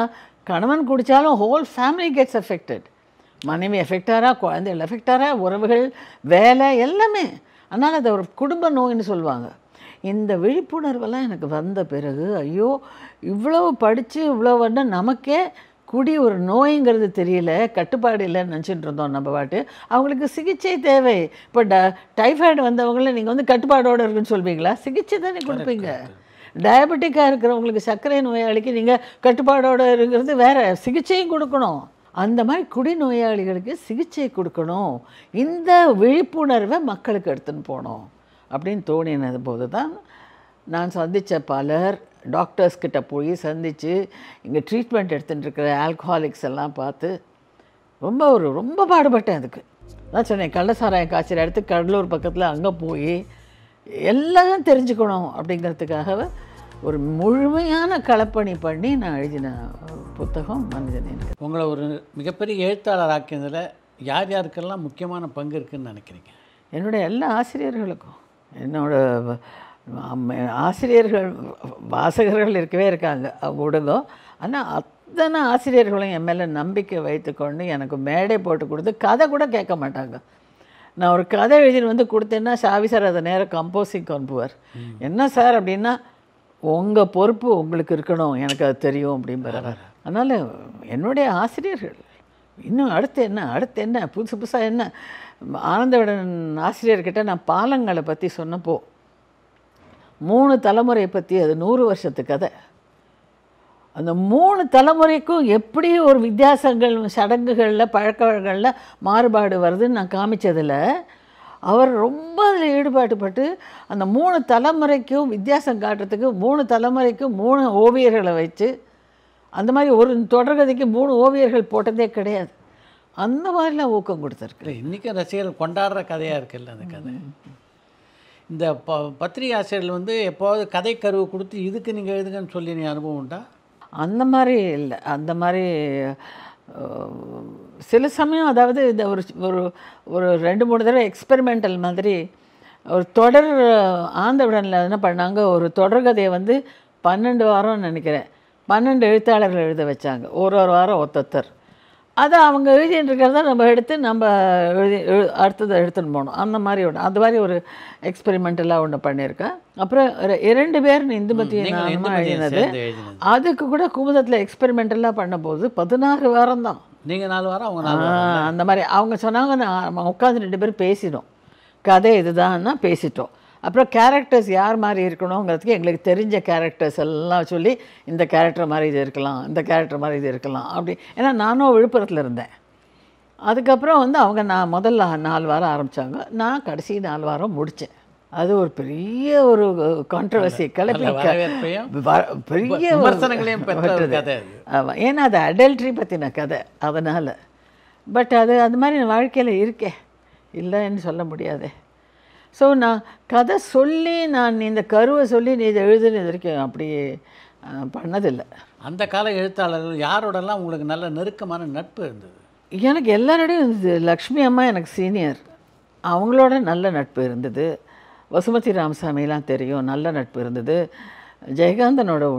கணவன் குடித்தாலும் ஹோல் ஃபேமிலி கெட்ஸ் அஃபெக்டட். மனைவி எஃபெக்டாரா, குழந்தைகள் எஃபெக்டாரா, உறவுகள், வேலை எல்லாமே. அதனால் அதை ஒரு குடும்ப நோயின்னு சொல்லுவாங்க. இந்த விழிப்புணர்வெல்லாம் எனக்கு வந்த பிறகு, ஐயோ இவ்வளோ படித்து இவ்வளோ நமக்கே குடி ஒரு நோய்ங்கிறது தெரியல, கட்டுப்பாடு இல்லைன்னு நினச்சிட்டு இருந்தோம் நம்ம பாட்டு. அவங்களுக்கு சிகிச்சை தேவை. இப்போ டைஃபாய்டு வந்தவங்கள நீங்கள் கட்டுப்பாடோடு இருக்குன்னு சொல்வீங்களா? சிகிச்சை தானே கொடுப்பீங்க. டயபெட்டிக்காக இருக்கிறவங்களுக்கு சர்க்கரை நோயாளிக்கு நீங்கள் கட்டுப்பாடோடு இருக்கிறது வேறு, சிகிச்சையும் கொடுக்கணும். அந்த மாதிரி குடிநோயாளிகளுக்கு சிகிச்சை கொடுக்கணும். இந்த விழிப்புணர்வை மக்களுக்கு எடுத்துன்னு போகணும் அப்படின்னு தோணினது போது தான் நான் சந்தித்த பலர் டாக்டர்ஸ்கிட்ட போய் சந்தித்து இங்கே ட்ரீட்மெண்ட் எடுத்துகிட்டு இருக்கிற ஆல்கஹாலிக்ஸ் எல்லாம் பார்த்து ரொம்ப பாடுபட்டேன். அதுக்கு தான் சொன்னேன், கள்ளசாராயம் காய்ச்சல் எடுத்து கடலூர் பக்கத்தில் அங்கே போய் எல்லாம் தெரிஞ்சுக்கணும் அப்படிங்கிறதுக்காக ஒரு முழுமையான களப்பணி பண்ணி நான் எழுதின புத்தகம் மனிதநேயம். உங்களை ஒரு மிகப்பெரிய எழுத்தாளர் ஆக்கியதில் யார் யாருக்கெல்லாம் முக்கியமான பங்கு இருக்குதுன்னு நினைக்கிறீங்க? என்னுடைய எல்லா ஆசிரியர்களுக்கும். என்னோட ஆசிரியர்கள் வாசகர்கள் இருக்கவே இருக்காங்க, அவங்க விடுங்க. ஆனால் அத்தனை ஆசிரியர்களும் என் மேலே நம்பிக்கை வைத்துக்கொண்டு எனக்கு மேடை போட்டு கொடுத்து கதை கூட கேட்க மாட்டாங்க. நான் ஒரு கதை எழுதிட்டு வந்து கொடுத்தேன்னா சாவி சார் அதை நேரம் கம்போசிங் அனுப்புவார். என்ன சார் அப்படின்னா, உங்கள் பொறுப்பு உங்களுக்கு இருக்கணும், எனக்கு அது தெரியும் அப்படிங்கிறார். அதனால் என்னுடைய ஆசிரியர்கள் இன்னும் அடுத்து என்ன புதுசாக என்ன. ஆனந்தவிடன் ஆசிரியர்கிட்ட நான் பாலங்களை பற்றி சொன்னப்போ 3 தலைமுறை பற்றி, அது 100 வருஷத்து கதை. அந்த 3 தலைமுறைக்கும் எப்படி ஒரு வித்தியாசங்கள் சடங்குகளில் பழக்க வழக்கங்களில் மாறுபாடு வருதுன்னு நான் காமிச்சதில் அவர் ரொம்ப அதில் ஈடுபாட்டுப்பட்டு அந்த 3 தலைமுறைக்கும் வித்தியாசம் காட்டுறதுக்கு 3 தலைமுறைக்கும் 3 ஓவியர்களை வச்சு, அந்த மாதிரி ஒரு தொடர்கதைக்கு 3 ஓவியர்கள் போட்டதே கிடையாது. அந்த மாதிரிலாம் ஊக்கம் கொடுத்துருக்கு. இன்றைக்கும் ரசிகர்கள் கொண்டாடுற கதையாக இருக்குல்ல அந்த கதை. இந்த பத்திரிகை ஆசிரியர்கள் வந்து எப்போது கதை கருவு கொடுத்து இதுக்கு நீங்கள் எழுதுங்கன்னு சொல்லி நீ அனுபவம் உண்டா? அந்த மாதிரி இல்லை. அந்த மாதிரி சில சமயம், அதாவது இந்த ஒரு ஒரு ஒரு 2-3 தடவை எக்ஸ்பெரிமெண்டல் மாதிரி ஒரு தொடர் ஆனந்தவிடனில் என்ன பண்ணாங்க, ஒரு தொடர்கதையை வந்து 12 வாரம் நினைக்கிறேன் 12 எழுத்தாளர்கள் எழுத வச்சாங்க. ஒரு வாரம் ஒருத்தர். அதை அவங்க எழுதிட்டு இருக்கிறத நம்ம எடுத்து நம்ம அடுத்ததை எடுத்துன்னு போகணும். அந்த மாதிரி அது மாதிரி ஒரு எக்ஸ்பெரிமெண்டலாக ஒன்று பண்ணியிருக்கேன். அப்புறம் 2 பேர் இந்துமதி நானுமா எழுதினது. அதுக்கு கூட குமுதத்தில் எக்ஸ்பெரிமெண்டலாக பண்ணும்போது 16 வாரம் தான். நீங்கள் 4 வாரம், அவங்க 4 வாரம். அந்த மாதிரி அவங்க சொன்னாங்க. நான் உட்காந்து 2 பேரும் பேசினோம், கதை இதுதான்னா பேசிட்டோம். அப்புறம் கேரக்டர்ஸ் யார் மாதிரி இருக்கணுங்கிறதுக்கு எங்களுக்கு தெரிஞ்ச கேரக்டர்ஸ் எல்லாம் சொல்லி, இந்த கேரக்டர் மாதிரி இது இருக்கலாம், இந்த கேரக்டர் மாதிரி இது இருக்கலாம் அப்படி. ஏன்னா நானும் விழுப்புரத்தில் இருந்தேன். அதுக்கப்புறம் வந்து அவங்க முதல்ல 4 வாரம் ஆரம்பித்தாங்க, நான் கடைசி 4 வாரம் முடித்தேன். அது ஒரு பெரிய ஒரு கான்ட்ரவர்சி கிளப்பி பெரிய விமர்சனங்களையும் பெற்றது. ஏன்னா அது அடல்ட்ரி பற்றின கதை, அதனால். பட் அது மாதிரி வாழ்க்கையில் இருக்கே, இல்லைன்னு சொல்ல முடியாதே. ஸோ நான் கதை சொல்லி, நான் இந்த கருவை சொல்லி நீ இதை எழுதுன்னு வரைக்கும் அப்படி பண்ணதில்லை. அந்த கால எழுத்தாளர்கள் யாரோடலாம் உங்களுக்கு நல்ல நெருக்கமான நட்பு இருந்தது? எனக்கு எல்லாரோடையும் இருந்தது. லக்ஷ்மி அம்மா எனக்கு சீனியர், அவங்களோட நல்ல நட்பு இருந்தது. வசுமதி ராமசாமிலாம் தெரியும், நல்ல நட்பு இருந்தது. ஜெயகாந்தனோட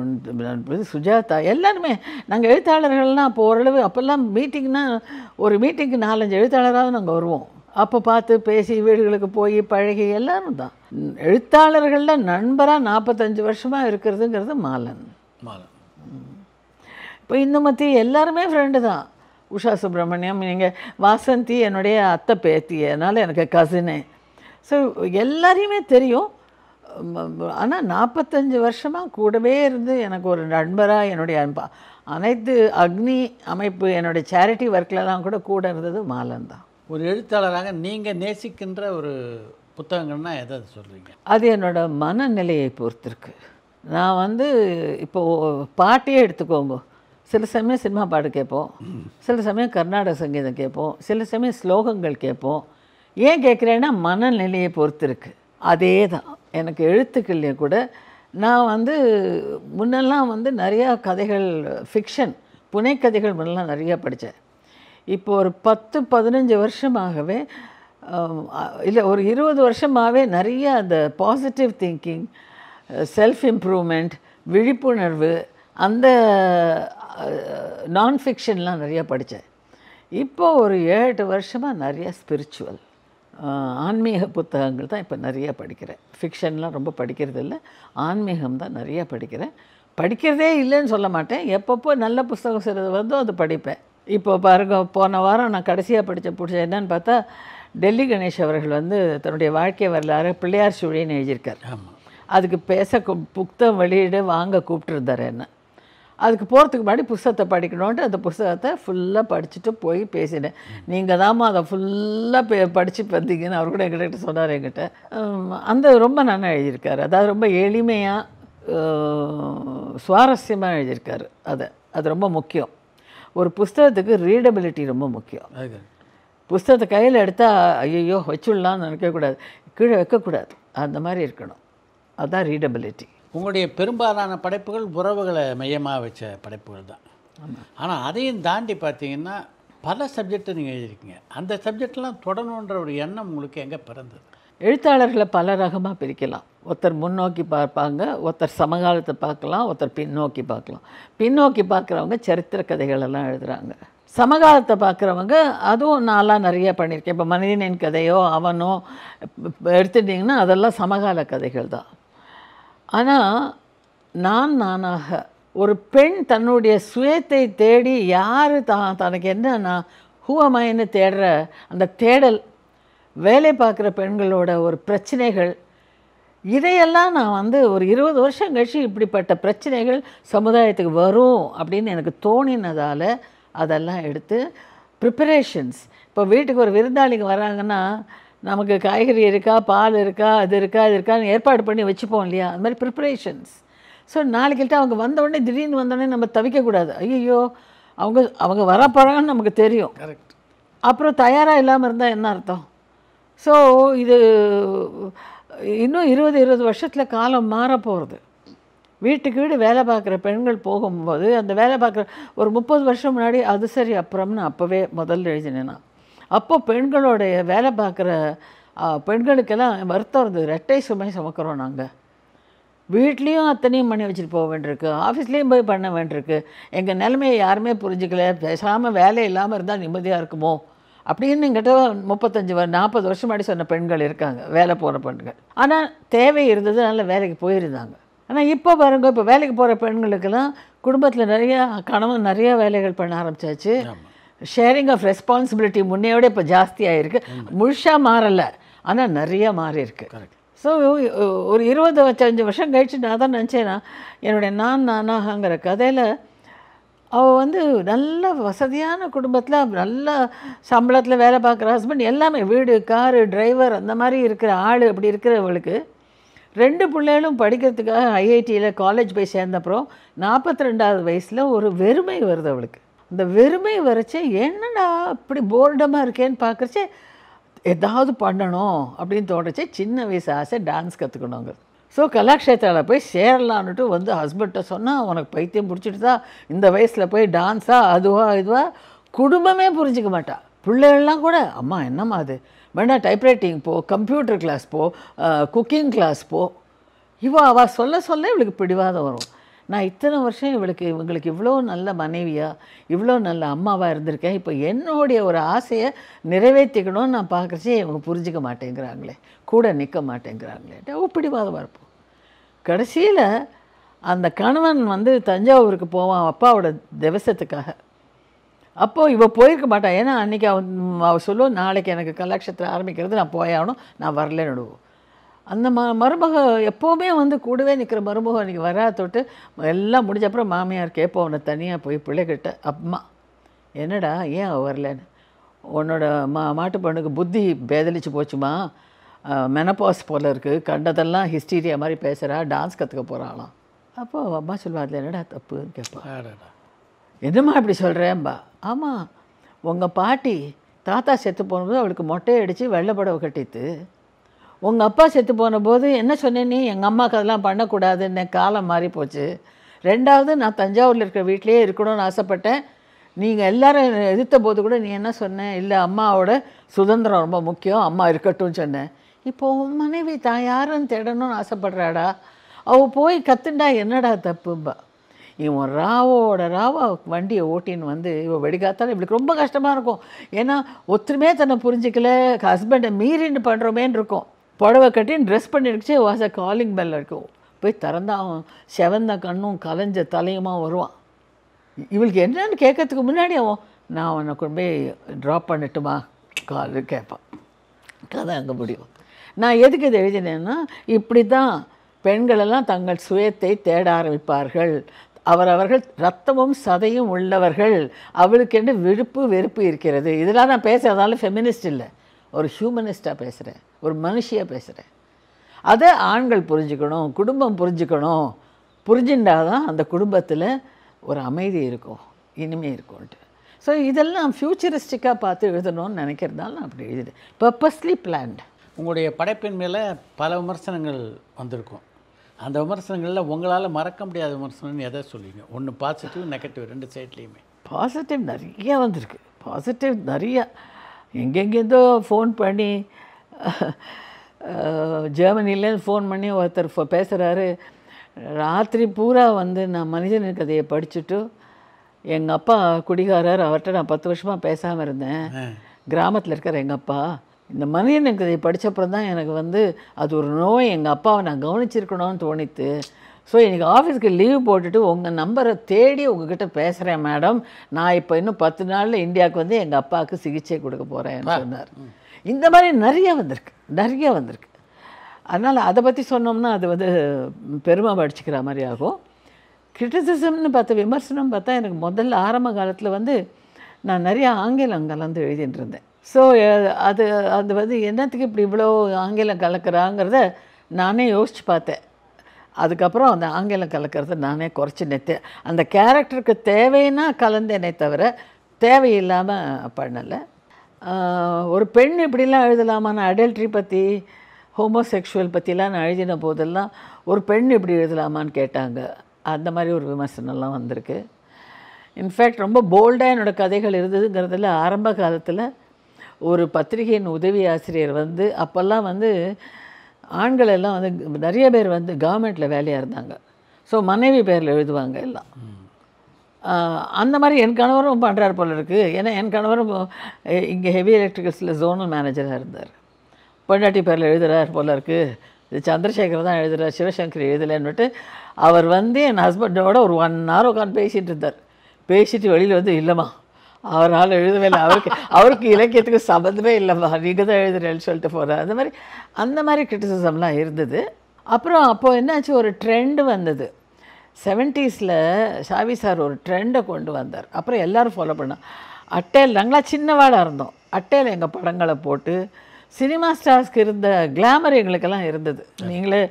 நட்பு, சுஜாதா, எல்லாருமே. நாங்கள் எழுத்தாளர்கள்லாம் அப்போ ஓரளவு, அப்போல்லாம் மீட்டிங்னா ஒரு மீட்டிங்க்கு 4-5 எழுத்தாளராகவும் நாங்கள் வருவோம். அப்போ பார்த்து பேசி வீடுகளுக்கு போய் பழகி எல்லாரும் தான். எழுத்தாளர்களில் நண்பராக 45 வருஷமாக இருக்கிறதுங்கிறது மாலன். இப்போ இந்துமதி எல்லாருமே ஃப்ரெண்டு தான். உஷா சுப்பிரமணியம், நீங்கள் வாசந்தி என்னுடைய அத்தை பேத்தி, அதனால் எனக்கு கசினே. ஸோ எல்லாரையுமே தெரியும். ஆனால் 45 வருஷமாக கூடவே இருந்து எனக்கு ஒரு நண்பராக என்னுடைய அனைத்து அக்னி அமைப்பு என்னுடைய சேரிட்டி ஒர்க்லலாம் கூட இருந்தது மாலன் தான். ஒரு எழுத்தாளராக நீங்கள் நேசிக்கின்ற ஒரு புத்தகங்கள்னா எதை சொல்கிறீங்க? அது என்னோடய மனநிலையை பொறுத்திருக்கு. நான் வந்து இப்போது பாட்டியே எடுத்துக்கோங்க. சில சமயம் சினிமா பாட்டு கேட்போம், சில சமயம் கர்நாடக சங்கீதம் கேட்போம், சில சமயம் ஸ்லோகங்கள் கேட்போம். ஏன் கேட்குறேன்னா மனநிலையை பொறுத்திருக்கு. அதே தான் எனக்கு எழுத்துக்கள்லேயே கூட. நான் வந்து முன்னெல்லாம் வந்து நிறையா கதைகள், ஃபிக்ஷன் புனைக்கதைகள் முன்னெல்லாம் நிறையா படித்தேன். இப்போ ஒரு 10-15 வருஷமாகவே, இல்லை ஒரு 20 வருஷமாகவே நிறைய அந்த பாசிட்டிவ் திங்கிங், செல்ஃப் இம்ப்ரூவ்மெண்ட், விழிப்புணர்வு, அந்த நான் ஃபிக்ஷன்லாம் நிறையா படித்தேன். இப்போது ஒரு 7-8 வருஷமாக நிறையா ஸ்பிரிச்சுவல், ஆன்மீக புத்தகங்கள் தான் இப்போ நிறையா படிக்கிறேன். ஃபிக்ஷன்லாம் ரொம்ப படிக்கிறது இல்லை, ஆன்மீகம் தான் நிறையா படிக்கிறேன். படிக்கிறதே இல்லைன்னு சொல்ல மாட்டேன், எப்பப்போ நல்ல புத்தகம் சிலது வந்தோ அது படிப்பேன். இப்போ பாருங்க, போன வாரம் நான் கடைசியாக பிடிச்ச என்னன்னு பார்த்தா, டெல்லி கணேஷ் அவர்கள் வந்து தன்னுடைய வாழ்க்கை வரலாறு பிள்ளையார் சுழின்னு எழுதியிருக்கார். அதுக்கு பேச புத்தகம் வெளியிட வாங்க கூப்பிட்டுருந்தார் என்ன. அதுக்கு போகிறதுக்கு முன்னாடி புஸ்தகத்தை படிக்கணுன்ட்டு அந்த புஸ்தகத்தை ஃபுல்லாக படிச்சுட்டு போய் பேசினேன். நீங்கள் தாம்மா அதை ஃபுல்லாக படித்து வந்தீங்கன்னு அவர் கூட எங்கிட்ட சொன்னார். என்கிட்ட அந்த ரொம்ப நல்லா எழுதியிருக்காரு. அதாவது ரொம்ப எளிமையாக சுவாரஸ்யமாக எழுதியிருக்காரு. அது ரொம்ப முக்கியம். ஒரு புஸ்தகத்துக்கு ரீடபிலிட்டி ரொம்ப முக்கியம். புஸ்தகத்தை கையில் எடுத்தால் ஐயோ வச்சுடலான்னு நினைக்கக்கூடாது, கீழே வைக்கக்கூடாது, அந்த மாதிரி இருக்கணும். அதுதான் ரீடபிலிட்டி. உங்களுடைய பெரும்பாலான படைப்புகள் உறவுகளை மையமாக வச்ச படைப்புகள் தான். ஆனால் அதையும் தாண்டி பார்த்தீங்கன்னா பல சப்ஜெக்டை நீங்கள் எழுதியிருக்கீங்க. அந்த சப்ஜெக்ட்லாம் தொடரணுன்ற ஒரு எண்ணம் உங்களுக்கு எங்கே பிறந்தது? எழுத்தாளர்களை பல ரகமாக பிரிக்கலாம். ஒருத்தர் முன்னோக்கி பார்ப்பாங்க, ஒருத்தர் சமகாலத்தை பார்க்கலாம், ஒருத்தர் பின்னோக்கி பார்க்கலாம். பின்னோக்கி பார்க்குறவங்க சரித்திர கதைகளெல்லாம் எழுதுகிறாங்க. சமகாலத்தை பார்க்குறவங்க அதுவும் நான்லாம் நிறைய பண்ணியிருக்கேன். இப்போ மனிதனின் கதையோ அவனோ எடுத்துட்டிங்கன்னா அதெல்லாம் சமகால கதைகள் தான். ஆனால் நானாக ஒரு பெண் தன்னுடைய சுயத்தை தேடி யார் தனக்கு என்ன ஹூவமாயின்னு தேடுற அந்த தேடல், வேலை பார்க்குற பெண்களோட ஒரு பிரச்சனைகள், இதையெல்லாம் நான் ஒரு 20 வருஷம் கழிச்சு இப்படிப்பட்ட பிரச்சனைகள் சமுதாயத்துக்கு வரும் அப்படின்னு எனக்கு தோணினதால் அதெல்லாம் எடுத்து ப்ரிப்பரேஷன்ஸ். இப்போ வீட்டுக்கு ஒரு விருந்தாளிங்க வராங்கன்னா நமக்கு காய்கறி இருக்கா, பால் இருக்கா, அது இருக்கான்னு ஏற்பாடு பண்ணி வச்சுப்போம் இல்லையா? அது மாதிரி ப்ரிப்பரேஷன்ஸ். ஸோ நாளைக்கிட்ட அவங்க வந்தவுடனே திடீர்னு வந்தோடனே நம்ம தவிக்கக்கூடாது. ஐயோ அவங்க வரப்போகிறாங்கன்னு நமக்கு தெரியும். கரெக்ட். அப்புறம் தயாராக இல்லாமல் இருந்தால் என்ன அர்த்தம்? ஸோ இது இன்னும் 20 வருஷத்தில் காலம் மாறப்போகிறது. வீட்டுக்கு வீடு வேலை பார்க்குற பெண்கள் போகும்போது அந்த வேலை பார்க்குற ஒரு 30 வருஷம் முன்னாடி அது சரி அப்புறம்னு அப்போவே முதல்ல எழுதினேன் நான். அப்போ பெண்களுடைய வேலை பார்க்குற பெண்களுக்கெல்லாம் வருத்தம் இருந்தது. ரெட்டை சுமை சுமக்கிறோம் நாங்கள். வீட்லேயும் அத்தனையும் பண்ணி வச்சுட்டு போக வேண்டியிருக்கு, ஆஃபீஸ்லேயும் போய் பண்ண வேண்டியிருக்கு. எங்கள் நிலைமையை யாருமே புரிஞ்சுக்கல, பேசாமல் வேலை இல்லாமல் இருந்தால் நிம்மதியாக இருக்குமோ அப்படின்னு எங்கிட்ட 35-40 வருஷம் முன்னாடி சொன்ன பெண்கள் இருக்காங்க, வேலை போகிற பெண்கள். ஆனால் தேவை இருந்தது, நல்ல வேலைக்கு போயிருந்தாங்க. ஆனால் இப்போ பாருங்க, இப்போ வேலைக்கு போகிற பெண்களுக்கெல்லாம் குடும்பத்தில் கணவன் நிறையா வேலைகள் பண்ண ஆரம்பித்தாச்சு. ஷேரிங் ஆஃப் ரெஸ்பான்சிபிலிட்டி முன்னையோட இப்போ ஜாஸ்தியாக இருக்குது. முழுசாக மாறலை, ஆனால் நிறையா மாறி இருக்கு. ஸோ ஒரு 25 வருஷம் கழிச்சு நான் தான் நினச்சேன்னா என்னுடைய நானாகங்கிற கதையில் அவள் நல்ல வசதியான குடும்பத்தில் நல்ல சம்பளத்தில் வேலை பார்க்குற ஹஸ்பண்ட், எல்லாமே வீடு, காரு, டிரைவர், அந்த மாதிரி இருக்கிற ஆள். அப்படி இருக்கிறவளுக்கு 2 பிள்ளைகளும் படிக்கிறதுக்காக ஐஐடியில் காலேஜ் போய் சேர்ந்தப்புறம் 42வது வயசில் ஒரு வெறுமை வருது அவளுக்கு. அந்த வெறுமை வரைச்சே என்னடா இப்படி போர்டமாக இருக்கேன்னு பார்க்குறச்சே ஏதாவது பண்ணணும் அப்படின்னு தோணுச்சு. சின்ன வயசு ஆசை டான்ஸ் கற்றுக்கணுங்க. ஸோ கலாக்ஷேத்ராவில் போய் சேரலான்னுட்டு ஹஸ்பண்ட்டை சொன்னால் உனக்கு பைத்தியம் பிடிச்சிட்டு இந்த வயசில் போய் டான்ஸாக இதுவா குடும்பமே புரிஞ்சிக்க மாட்டா. பிள்ளைகள்லாம் கூட அம்மா என்னம்மா அது வேணா, டைப்ரைட்டிங் போ, கம்ப்யூட்டர் கிளாஸ் போ, குக்கிங் கிளாஸ் போ. அவள் சொல்ல இவளுக்கு பிடிவாதம் வரும். நான் இத்தனை வருஷம் இவங்களுக்கு இவ்வளோ நல்ல மனைவியாக, இவ்வளோ நல்ல அம்மாவாக இருந்திருக்கேன். இப்போ என்னுடைய ஒரு ஆசையை நிறைவேற்றிக்கணும்னு நான் பார்க்குறச்சே இவங்க புரிஞ்சிக்க மாட்டேங்கிறாங்களே, கூட நிற்க மாட்டேங்கிறாங்களே, பிடிவாதமாக இருப்போம். கடைசியில் அந்த கணவன் தஞ்சாவூருக்கு போவான் அப்பாவோட திவசத்துக்காக. அப்போது இவள் போயிருக்க மாட்டான். ஏன்னா அன்றைக்கி அவள் சொல்லுவோம், நாளைக்கு எனக்கு கலாக்ஷேத்திரம் ஆரம்பிக்கிறது, நான் போயாகணும், நான் வரலன்னு விடுவோம். அந்த மருமக எப்போவுமே கூடவே நிற்கிற மருமக அன்றைக்கி வரா தொட்டு எல்லாம் முடிஞ்ச அப்புறம் மாமியார் கேட்போம், அவனை தனியாக போய் பிள்ளைகிட்ட, அம்மா என்னடா ஏன் அவள் வரலன்னு. உன்னோட மாட்டு பொண்ணுக்கு புத்தி பேதலிச்சு போச்சுமா, மெனப்பாஸ் போல் இருக்குது, கண்டதெல்லாம் ஹிஸ்டீரியா மாதிரி பேசுகிறா, டான்ஸ் கற்றுக்க போகிறாளாம். அப்போது அம்மா சொல்லுவா, அதில் என்னடா தப்புன்னு கேட்பான். என்னம்மா இப்படி சொல்கிறேன்பா. ஆமாம், உங்கள் பாட்டி தாத்தா செத்து போனபோது அவளுக்கு மொட்டையை அடித்து வெள்ளை புடவை கட்டித்து. உங்கள் அப்பா செத்து போன போது என்ன சொன்னேன் நீ, எங்கள் அம்மாவுக்கு அதெல்லாம் பண்ணக்கூடாதுன்னு. காலம் மாறி போச்சு. 2வது நான் தஞ்சாவூரில் இருக்கிற வீட்டிலே இருக்கணும்னு ஆசைப்பட்டேன். நீங்கள் எல்லோரும் எதிர்த்த போது கூட நீ என்ன சொன்னேன், இல்லை அம்மாவோட சுதந்திரம் ரொம்ப முக்கியம், அம்மா இருக்கட்டும்னு சொன்னேன். இப்போது மனைவி தான் யாருன்னு தேடணும்னு ஆசைப்படுறாடா, அவள் போய் கற்றுண்டா என்னடா தப்பும்பா. இவன் ராவா வண்டியை ஓட்டின்னு இவன் வெடிக்காத்தாலும் இவளுக்கு ரொம்ப கஷ்டமாக இருக்கும். ஏன்னா ஒத்துமே தன்னை புரிஞ்சிக்கல, ஹஸ்பண்டை மீறின்னு பண்ணுறோமேன்னு இருக்கும். புடவை கட்டின்னு ட்ரெஸ் பண்ணிடுச்சு, வாச காலிங் பெல் இருக்கும். போய் திறந்தா அவன் செவந்த கண்ணும் கலைஞ்ச தலையுமா வருவான். இவளுக்கு என்னன்னு கேட்கறதுக்கு முன்னாடி நான் அவனை கொண்டு போய் ட்ராப் பண்ணிட்டுமா கால் கேட்பான். கதை அங்கே முடியும். நான் எதுக்கு இதை எழுதினேன்னா, இப்படி தான் பெண்களெல்லாம் தங்கள் சுயத்தை தேட ஆரம்பிப்பார்கள். அவர்கள் ரத்தமும் சதையும் உள்ளவர்கள், அவளுக்கென்று விருப்பு வெறுப்பு இருக்கிறது. இதெல்லாம் நான் பேசுகிறதால ஃபெமினிஸ்ட் இல்லை, ஒரு ஹியூமனிஸ்டாக பேசுகிறேன், ஒரு மனுஷியாக பேசுகிறேன். அதை ஆண்கள் புரிஞ்சுக்கணும், குடும்பம் புரிஞ்சுக்கணும். புரிஞ்சுட்டாதான் அந்த குடும்பத்தில் ஒரு அமைதி இருக்கும், இனிமே இருக்கும்ன்ட்டு. ஸோ இதெல்லாம் ஃப்யூச்சரிஸ்டிக்காக பார்த்து எழுதணும்னு நினைக்கிறதால நான் அப்படி எழுதிட்டேன். Purposely plant. உங்களுடைய படைப்பின் மேலே பல விமர்சனங்கள் வந்திருக்கும். அந்த விமர்சனங்களில் உங்களால் மறக்க முடியாத விமர்சனம்னு எதை சொல்லுவீங்க? ஒன்று பாசிட்டிவ், நெகட்டிவ், ரெண்டு சைட்லேயுமே. பாசிட்டிவ் நிறைய வந்திருக்கு. பாசிட்டிவ் நிறையா. எங்கெங்கேருந்தோ ஃபோன் பண்ணி, ஜெர்மனிலேருந்து ஃபோன் பண்ணி ஒருத்தர் பேசுகிறாரு, ராத்திரி பூரா வந்து நான் மனிதனின் கதையை படிச்சுட்டு, எங்கள் அப்பா குடிகாரர், அவர்கிட்ட நான் 10 வருஷமாக பேசாமல் இருந்தேன். கிராமத்தில் இருக்கிற எங்கள் அப்பா இந்த மனிதனின் கதையை படித்தப்புறம் தான் எனக்கு வந்து அது ஒரு நோய், எங்கள் அப்பாவை நான் கவனிச்சிருக்கணும்னு தோணித்து. ஸோ இன்றைக்கி ஆஃபீஸ்க்கு லீவ் போட்டுட்டு உங்கள் நம்பரை தேடி உங்ககிட்ட பேசுகிறேன் மேடம். நான் இப்போ இன்னும் 10 நாளில் இந்தியாவுக்கு வந்து எங்கள் அப்பாவுக்கு சிகிச்சை கொடுக்க போகிறேன்னு சொன்னார். இந்த மாதிரி நிறைய வந்திருக்கு. அதனால் அதை பற்றி சொன்னோம்னா அது வந்து பெருமை படிச்சுக்கிற மாதிரி ஆகும். கிரிட்டிசிசம்னு பார்த்தா, விமர்சனம் பார்த்தா, எனக்கு முதல்ல ஆரம்ப காலத்தில் வந்து நான் நிறையா ஆங்கிலம் கலந்து எழுதிட்டு இருந்தேன். ஸோ அது வந்து என்னத்துக்கு இப்படி இவ்வளோ ஆங்கிலம் கலக்கிறாங்கிறத நானே யோசித்து பார்த்தேன். அதுக்கப்புறம் அந்த ஆங்கிலம் கலக்கிறத நானே குறைச்சி நெத்தேன். அந்த கேரக்டருக்கு தேவைன்னா கலந்தேனே தவிர தேவையில்லாமல் பண்ணலை. ஒரு பெண் இப்படிலாம் எழுதலாமா? நான் அடல்ட்ரி பற்றி, ஹோமோசெக்ஷுவல் பற்றிலாம் நான் எழுதின போதெல்லாம் ஒரு பெண் இப்படி எழுதலாமான்னு கேட்டாங்க. அந்த மாதிரி ஒரு விமர்சனம்லாம் வந்திருக்கு. இன்ஃபேக்ட் ரொம்ப போல்டாக என்னோடய கதைகள் இருந்ததுங்கிறதுல ஆரம்ப காலத்தில் ஒரு பத்திரிகையின் உதவி ஆசிரியர் வந்து, அப்போல்லாம் வந்து ஆண்கள் எல்லாம் வந்து நிறைய பேர் வந்து கவர்மெண்ட்டில் வேலையாக இருந்தாங்க. ஸோ மனைவி பேரில் எழுதுவாங்க எல்லாம். அந்த மாதிரி என் கணவரும் பண்ணுறாரு போல இருக்குது. ஏன்னா என் கணவரும் இங்கே ஹெவி எலக்ட்ரிக்கல்ஸில் ஜோனல் மேனேஜராக இருந்தார். பொண்டாட்டி பேரில் எழுதுகிறார் போல இருக்குது. இது சந்திரசேகர் தான் எழுதுகிறார், சிவசங்கர் எழுதலைன்னுட்டு அவர் வந்து என் ஹஸ்பண்டோட ஒரு 1 hour உட்காந்து பேசிகிட்டு இருந்தார். பேசிட்டு வெளியில் வந்து, இல்லைம்மா அவரால் எழுதவே இல்லை, அவருக்கு இலக்கியத்துக்கு சம்மந்தமே இல்லைம்மா, நீங்கள் தான் எழுதுறேன்னு சொல்லிட்டு போகிறார். அந்த மாதிரி கிரிட்டிசிசம்லாம் இருந்தது. அப்புறம் அப்போது என்னாச்சு, ஒரு ட்ரெண்டு வந்தது 70s. ஷாவி சார் ஒரு ட்ரெண்டை கொண்டு வந்தார். அப்புறம் எல்லோரும் ஃபாலோ பண்ணோம். அட்டையில் நாங்களாம் சின்னவாடாக இருந்தோம். அட்டையில் எங்கள் படங்களை போட்டு, சினிமா ஸ்டார்ஸ்க்கு இருந்த கிளாமர் எங்களுக்கெல்லாம் இருந்தது, நீங்களே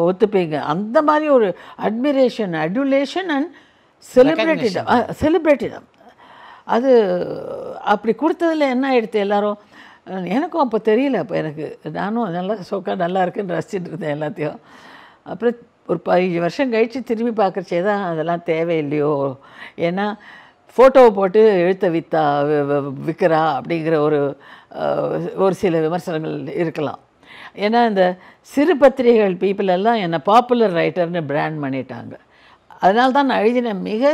ஒத்துப்பீங்க. அந்த மாதிரி ஒரு அட்மிரேஷன், அடுலேஷன் அண்ட் செலிப்ரேட்டிடம் அது அப்படி கொடுத்ததில் என்ன ஆகிடுது, எல்லோரும். எனக்கும் அப்போ தெரியல, அப்போ எனக்கு நானும் நல்லா நல்லா இருக்குன்னு ரசிச்சுட்டு இருந்தேன் எல்லாத்தையும். அப்புறம் ஒரு 15 வருஷம் கழித்து திரும்பி பார்க்குறச்சே தான் அதெல்லாம் தேவையில்லையோ, ஏன்னா ஃபோட்டோவை போட்டு எழுத்த விற்கிறா அப்படிங்கிற ஒரு சில விமர்சனங்கள் இருக்கலாம். ஏன்னா இந்த சிறு பத்திரிகைகள் பீப்புள் எல்லாம் என்னை பாப்புலர் ரைட்டர்னு பிராண்ட் பண்ணிட்டாங்க. அதனால தான் நான் எழுதின மிக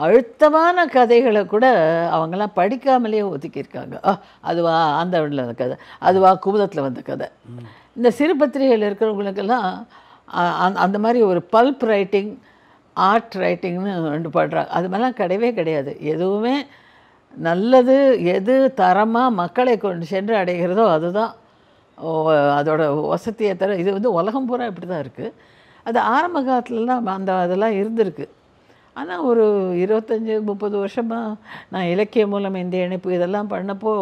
அழுத்தமான கதைகளை கூட அவங்கெல்லாம் படிக்காமலே ஒதுக்கியிருக்காங்க. அதுவா அந்த உள்ள கதை, அதுவா குமுதத்தில் வந்த கதை. இந்த சிறு பத்திரிகைகள் இருக்கிறவங்களுக்கெல்லாம் அந்த மாதிரி ஒரு பல்ப் ரைட்டிங், ஆர்ட் ரைட்டிங்னு ரெண்டு பண்ணுறாங்க. அது மாதிரிலாம் கிடையவே கிடையாது. எதுவுமே நல்லது, எது தரமாக மக்களை கொண்டு சென்று அடைகிறதோ அதுதான் அதோட வசதியை தர. இது வந்து உலகம் பூரா இப்படி தான் இருக்குது. அது ஆரம்ப காலத்துலலாம் அதெல்லாம் இருந்திருக்கு. ஆனால் ஒரு 25-30 வருஷமாக நான் இலக்கிய மூலம் இந்த இணைப்பு இதெல்லாம் பண்ணப்போ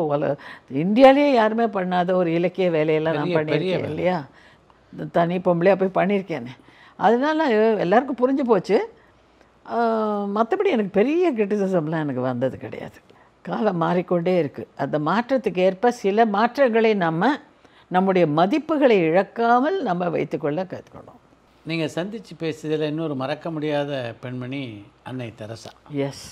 இந்தியாவிலேயே யாருமே பண்ணாத ஒரு இலக்கிய வேலையெல்லாம் நான் பண்ணியிருக்கேன் இல்லையா. தனி பொம்பளையாக போய் பண்ணியிருக்கேனே. அதனால எல்லாருக்கும் புரிஞ்சு போச்சு. மற்றபடி எனக்கு பெரிய கிரிட்டிசிசம்லாம் எனக்கு வந்தது கிடையாது. காலம் மாறிக்கொண்டே இருக்குது. அந்த மாற்றத்துக்கு ஏற்ப சில மாற்றங்களை நம்முடைய மதிப்புகளை இழக்காமல் நம்ம வைத்துக்கொள்ள கற்றுக்கணும். நீங்கள் சந்தித்து பேசுறதில் இன்னொரு மறக்க முடியாத பெண்மணி அன்னை தெரசா. எஸ்.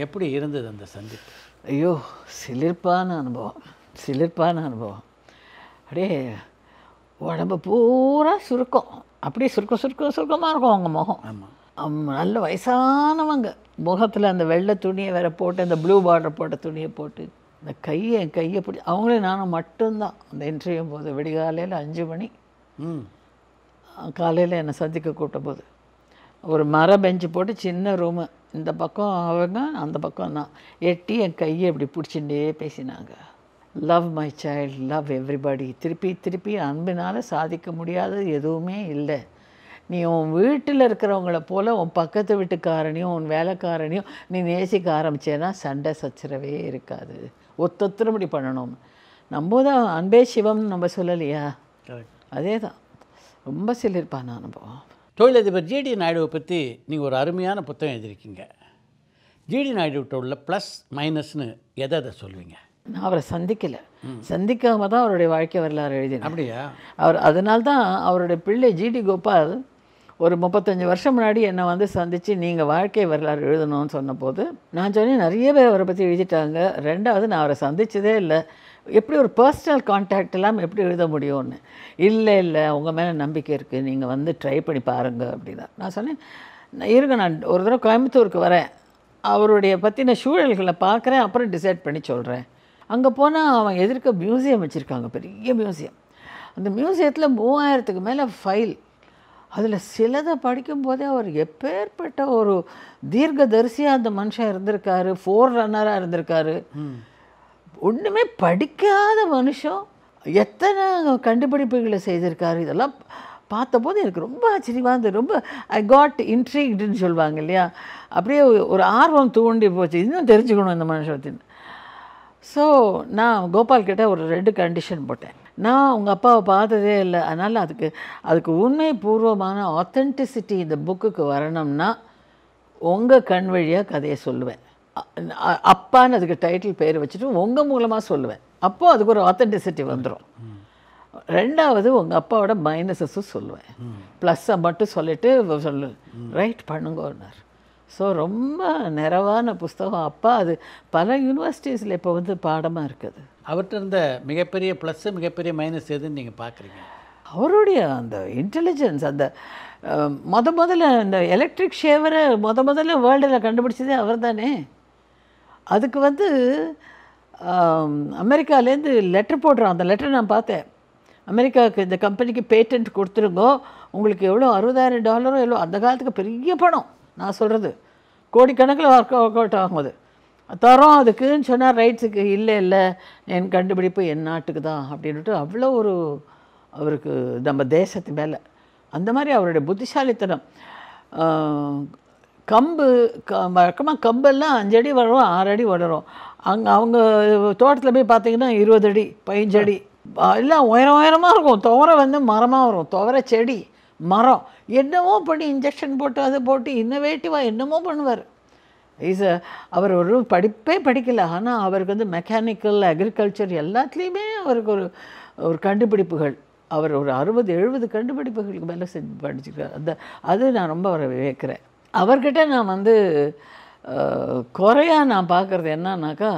எப்படி இருந்தது அந்த சந்திப்பு? ஐயோ, சிலிர்ப்பான அனுபவம். அப்படியே உடம்பு பூரா சுருக்கம், அப்படியே சுருக்கமாக இருக்கும் அவங்க முகம். ஆமாம், நல்ல வயசானவங்க. முகத்தில் அந்த வெள்ளை துணியை வேற போட்டு, அந்த ப்ளூ பார்டர் போட்ட துணியை போட்டு, இந்த கையை பிடி அவங்களே நானும் மட்டும்தான் அந்த இன்டர்வியூ போது. விடிகாலையில் 5 மணி காலையில் என்னை சந்திக்க கூட்டம்போது ஒரு மர பெஞ்சு போட்டு சின்ன ரூமு, இந்த பக்கம் அவங்க, அந்த பக்கம் நான். எட்டி என் கையை இப்படி பிடிச்சிட்டே பேசினாங்க. Love my child, love everybody. திருப்பி அன்பினால் சாதிக்க முடியாதது எதுவுமே இல்லை. நீ உன் வீட்டில் இருக்கிறவங்கள போல் உன் பக்கத்து வீட்டுக்காரனையும் உன் வேலைக்காரனையும் நீ நேசிக்க ஆரம்பிச்சேன்னா சண்டை சச்சரவே இருக்காது. ஒத்தொத்தரபடி பண்ணணும். நம்ம தான் அன்பே சிவம்னு நம்ம சொல்லலையா, அதே தான் ரொம்ப சொல்லியிருப்பான் நான் அனுபவம். தொழிலதிபர் ஜிடி நாயுடுவை பற்றி நீங்கள் ஒரு அருமையான புத்தகம் எழுதியிருக்கீங்க. ஜிடி நாயுடுகிட்ட உள்ள ப்ளஸ் மைனஸ்னு எதை சொல்லுவீங்க? நான் அவரை சந்திக்காம தான் அவருடைய வாழ்க்கை வரலாறு எழுதினேன். அப்படியா? அவர் அதனால்தான் அவருடைய பிள்ளை ஜிடி கோபால் ஒரு 35 வருஷம் முன்னாடி என்னை வந்து சந்தித்து நீங்கள் வாழ்க்கை வரலாறு எழுதணும்னு சொன்னபோது நான் சொன்னேன் நிறைய பேர் அவரை பற்றி எழுதிட்டாங்க, ரெண்டாவது நான் அவரை சந்தித்ததே இல்லை, எப்படி ஒரு பர்சனல் கான்டாக்ட் இல்லாமல் எப்படி எழுத முடியும்னு. இல்லை உங்கள் மேலே நம்பிக்கை இருக்குது, நீங்கள் வந்து ட்ரை பண்ணி பாருங்கள் அப்படின்னா. நான் சொன்னேன் இருங்க, நான் ஒரு தடவை கோயம்புத்தூருக்கு வரேன், அவருடைய பற்றின சூழல்களை பார்க்குறேன், அப்புறம் டிசைட் பண்ணி சொல்கிறேன். அங்கே போனால் அவன் எதிர்க்க மியூசியம் வச்சுருக்காங்க, பெரிய மியூசியம். அந்த மியூசியத்தில் 3000க்கு மேலே ஃபைல். அதில் சிலதை படிக்கும்போதே அவர் எப்பேற்பட்ட ஒரு தீர்க்கதரிசியாக அந்த மனுஷன் இருந்திருக்காரு, ஃபோர் ரன்னராக இருந்திருக்காரு. ஒன்றுமே படிக்காத மனுஷன் எத்தனை கண்டுபிடிப்புகளை செய்திருக்காரு. இதெல்லாம் பார்த்தபோது எனக்கு ரொம்ப ஆச்சரியமாக இருந்தது. ரொம்ப ஐ காட் இன்ட்ரீக்டுன்னு சொல்லுவாங்க இல்லையா, அப்படியே ஒரு ஆர்வம் தூண்டி போச்சு, இன்னும் தெரிஞ்சுக்கணும் இந்த மனுஷத்தின். ஸோ நான் கோபால் கிட்ட ஒரு 2 கண்டிஷன் போட்டேன். நான் உங்கள் அப்பாவை பார்த்ததே இல்லை, அதனால் அதுக்கு உண்மை பூர்வமான ஆத்தென்டிசிட்டி இந்த புக்குக்கு வரணும்னா உங்கள் கண் வழியாக கதையை சொல்லுவேன். அப்பான்னு அதுக்கு டைட்டில் பேர் வச்சுட்டு உங்கள் மூலமாக சொல்லுவேன். அப்போது அதுக்கு ஒரு ஆத்தென்டிசிட்டி வந்துடும். ரெண்டாவது உங்கள் அப்பாவோட மைனஸஸும் சொல்லுவேன், ப்ளஸ்ஸை மட்டும் சொல்லிவிட்டு சொல்லு ரைட் பண்ணுங்கன்னார். ஸோ ரொம்ப நிறைவான புஸ்தகம். அப்பா அது பல யூனிவர்சிட்டிஸில் இப்போ வந்து பாடமாக இருக்குது. அவர்கிட்ட இருந்த மிகப்பெரிய ப்ளஸ்ஸு மிகப்பெரிய மைனஸ் எதுன்னு நீங்கள் பார்க்குறீங்க? அவருடைய அந்த இன்டெலிஜென்ஸ். அந்த முதல்ல இந்த எலக்ட்ரிக் ஷேவரை முதல்ல வேர்ல்டில் கண்டுபிடிச்சதே அவர் தானே. அதுக்கு வந்து அமெரிக்காலேருந்து லெட்டர் போடுறான். அந்த லெட்டர் நான் பார்த்தேன். அமெரிக்காவுக்கு இந்த கம்பெனிக்கு பேட்டன்ட் கொடுத்துருங்கோ, உங்களுக்கு எவ்வளோ $60,000 எவ்வளோ, அந்த காலத்துக்கு பெரிய பணம். நான் சொல்கிறது கோடிக்கணக்கில் ஒர்க் அவுட் ஆகும்போது தரோம் அதுக்குன்னு சொன்னால் ரைட்ஸுக்கு இல்லை என் கண்டுபிடிப்பு என் நாட்டுக்கு தான் அப்படின்ட்டு அவ்வளோ ஒரு அவருக்கு நம்ம தேசத்து மேலே அந்த மாதிரி அவருடைய புத்திசாலித்தனம். கம்பு வழக்கமாக கம்பெல்லாம் 5 அடி வளரும், 6 அடி வளரும். அவங்க தோட்டத்தில் போய் பார்த்தீங்கன்னா 20 அடி 15 அடி எல்லாம் உயரமாக இருக்கும். துவரை வந்து மரமாக வரும், துவரை செடி மரம் என்னமோ பண்ணி இன்ஜெக்ஷன் போட்டு அதை போட்டு இன்னோவேட்டிவாக என்னமோ பண்ணுவார். அவர் ஒரு படிப்பே படிக்கலை, ஆனால் அவருக்கு வந்து மெக்கானிக்கல் அக்ரிகல்ச்சர் எல்லாத்துலேயுமே அவருக்கு ஒரு கண்டுபிடிப்புகள். அவர் ஒரு 60-70 கண்டுபிடிப்புகளுக்கு மேலே செஞ்சு படிச்சுருக்கார். அது நான் ரொம்ப அவரை வியக்கிறேன். அவர்கிட்ட நான் வந்து குறையாக நான் பார்க்குறது என்னன்னாக்கா,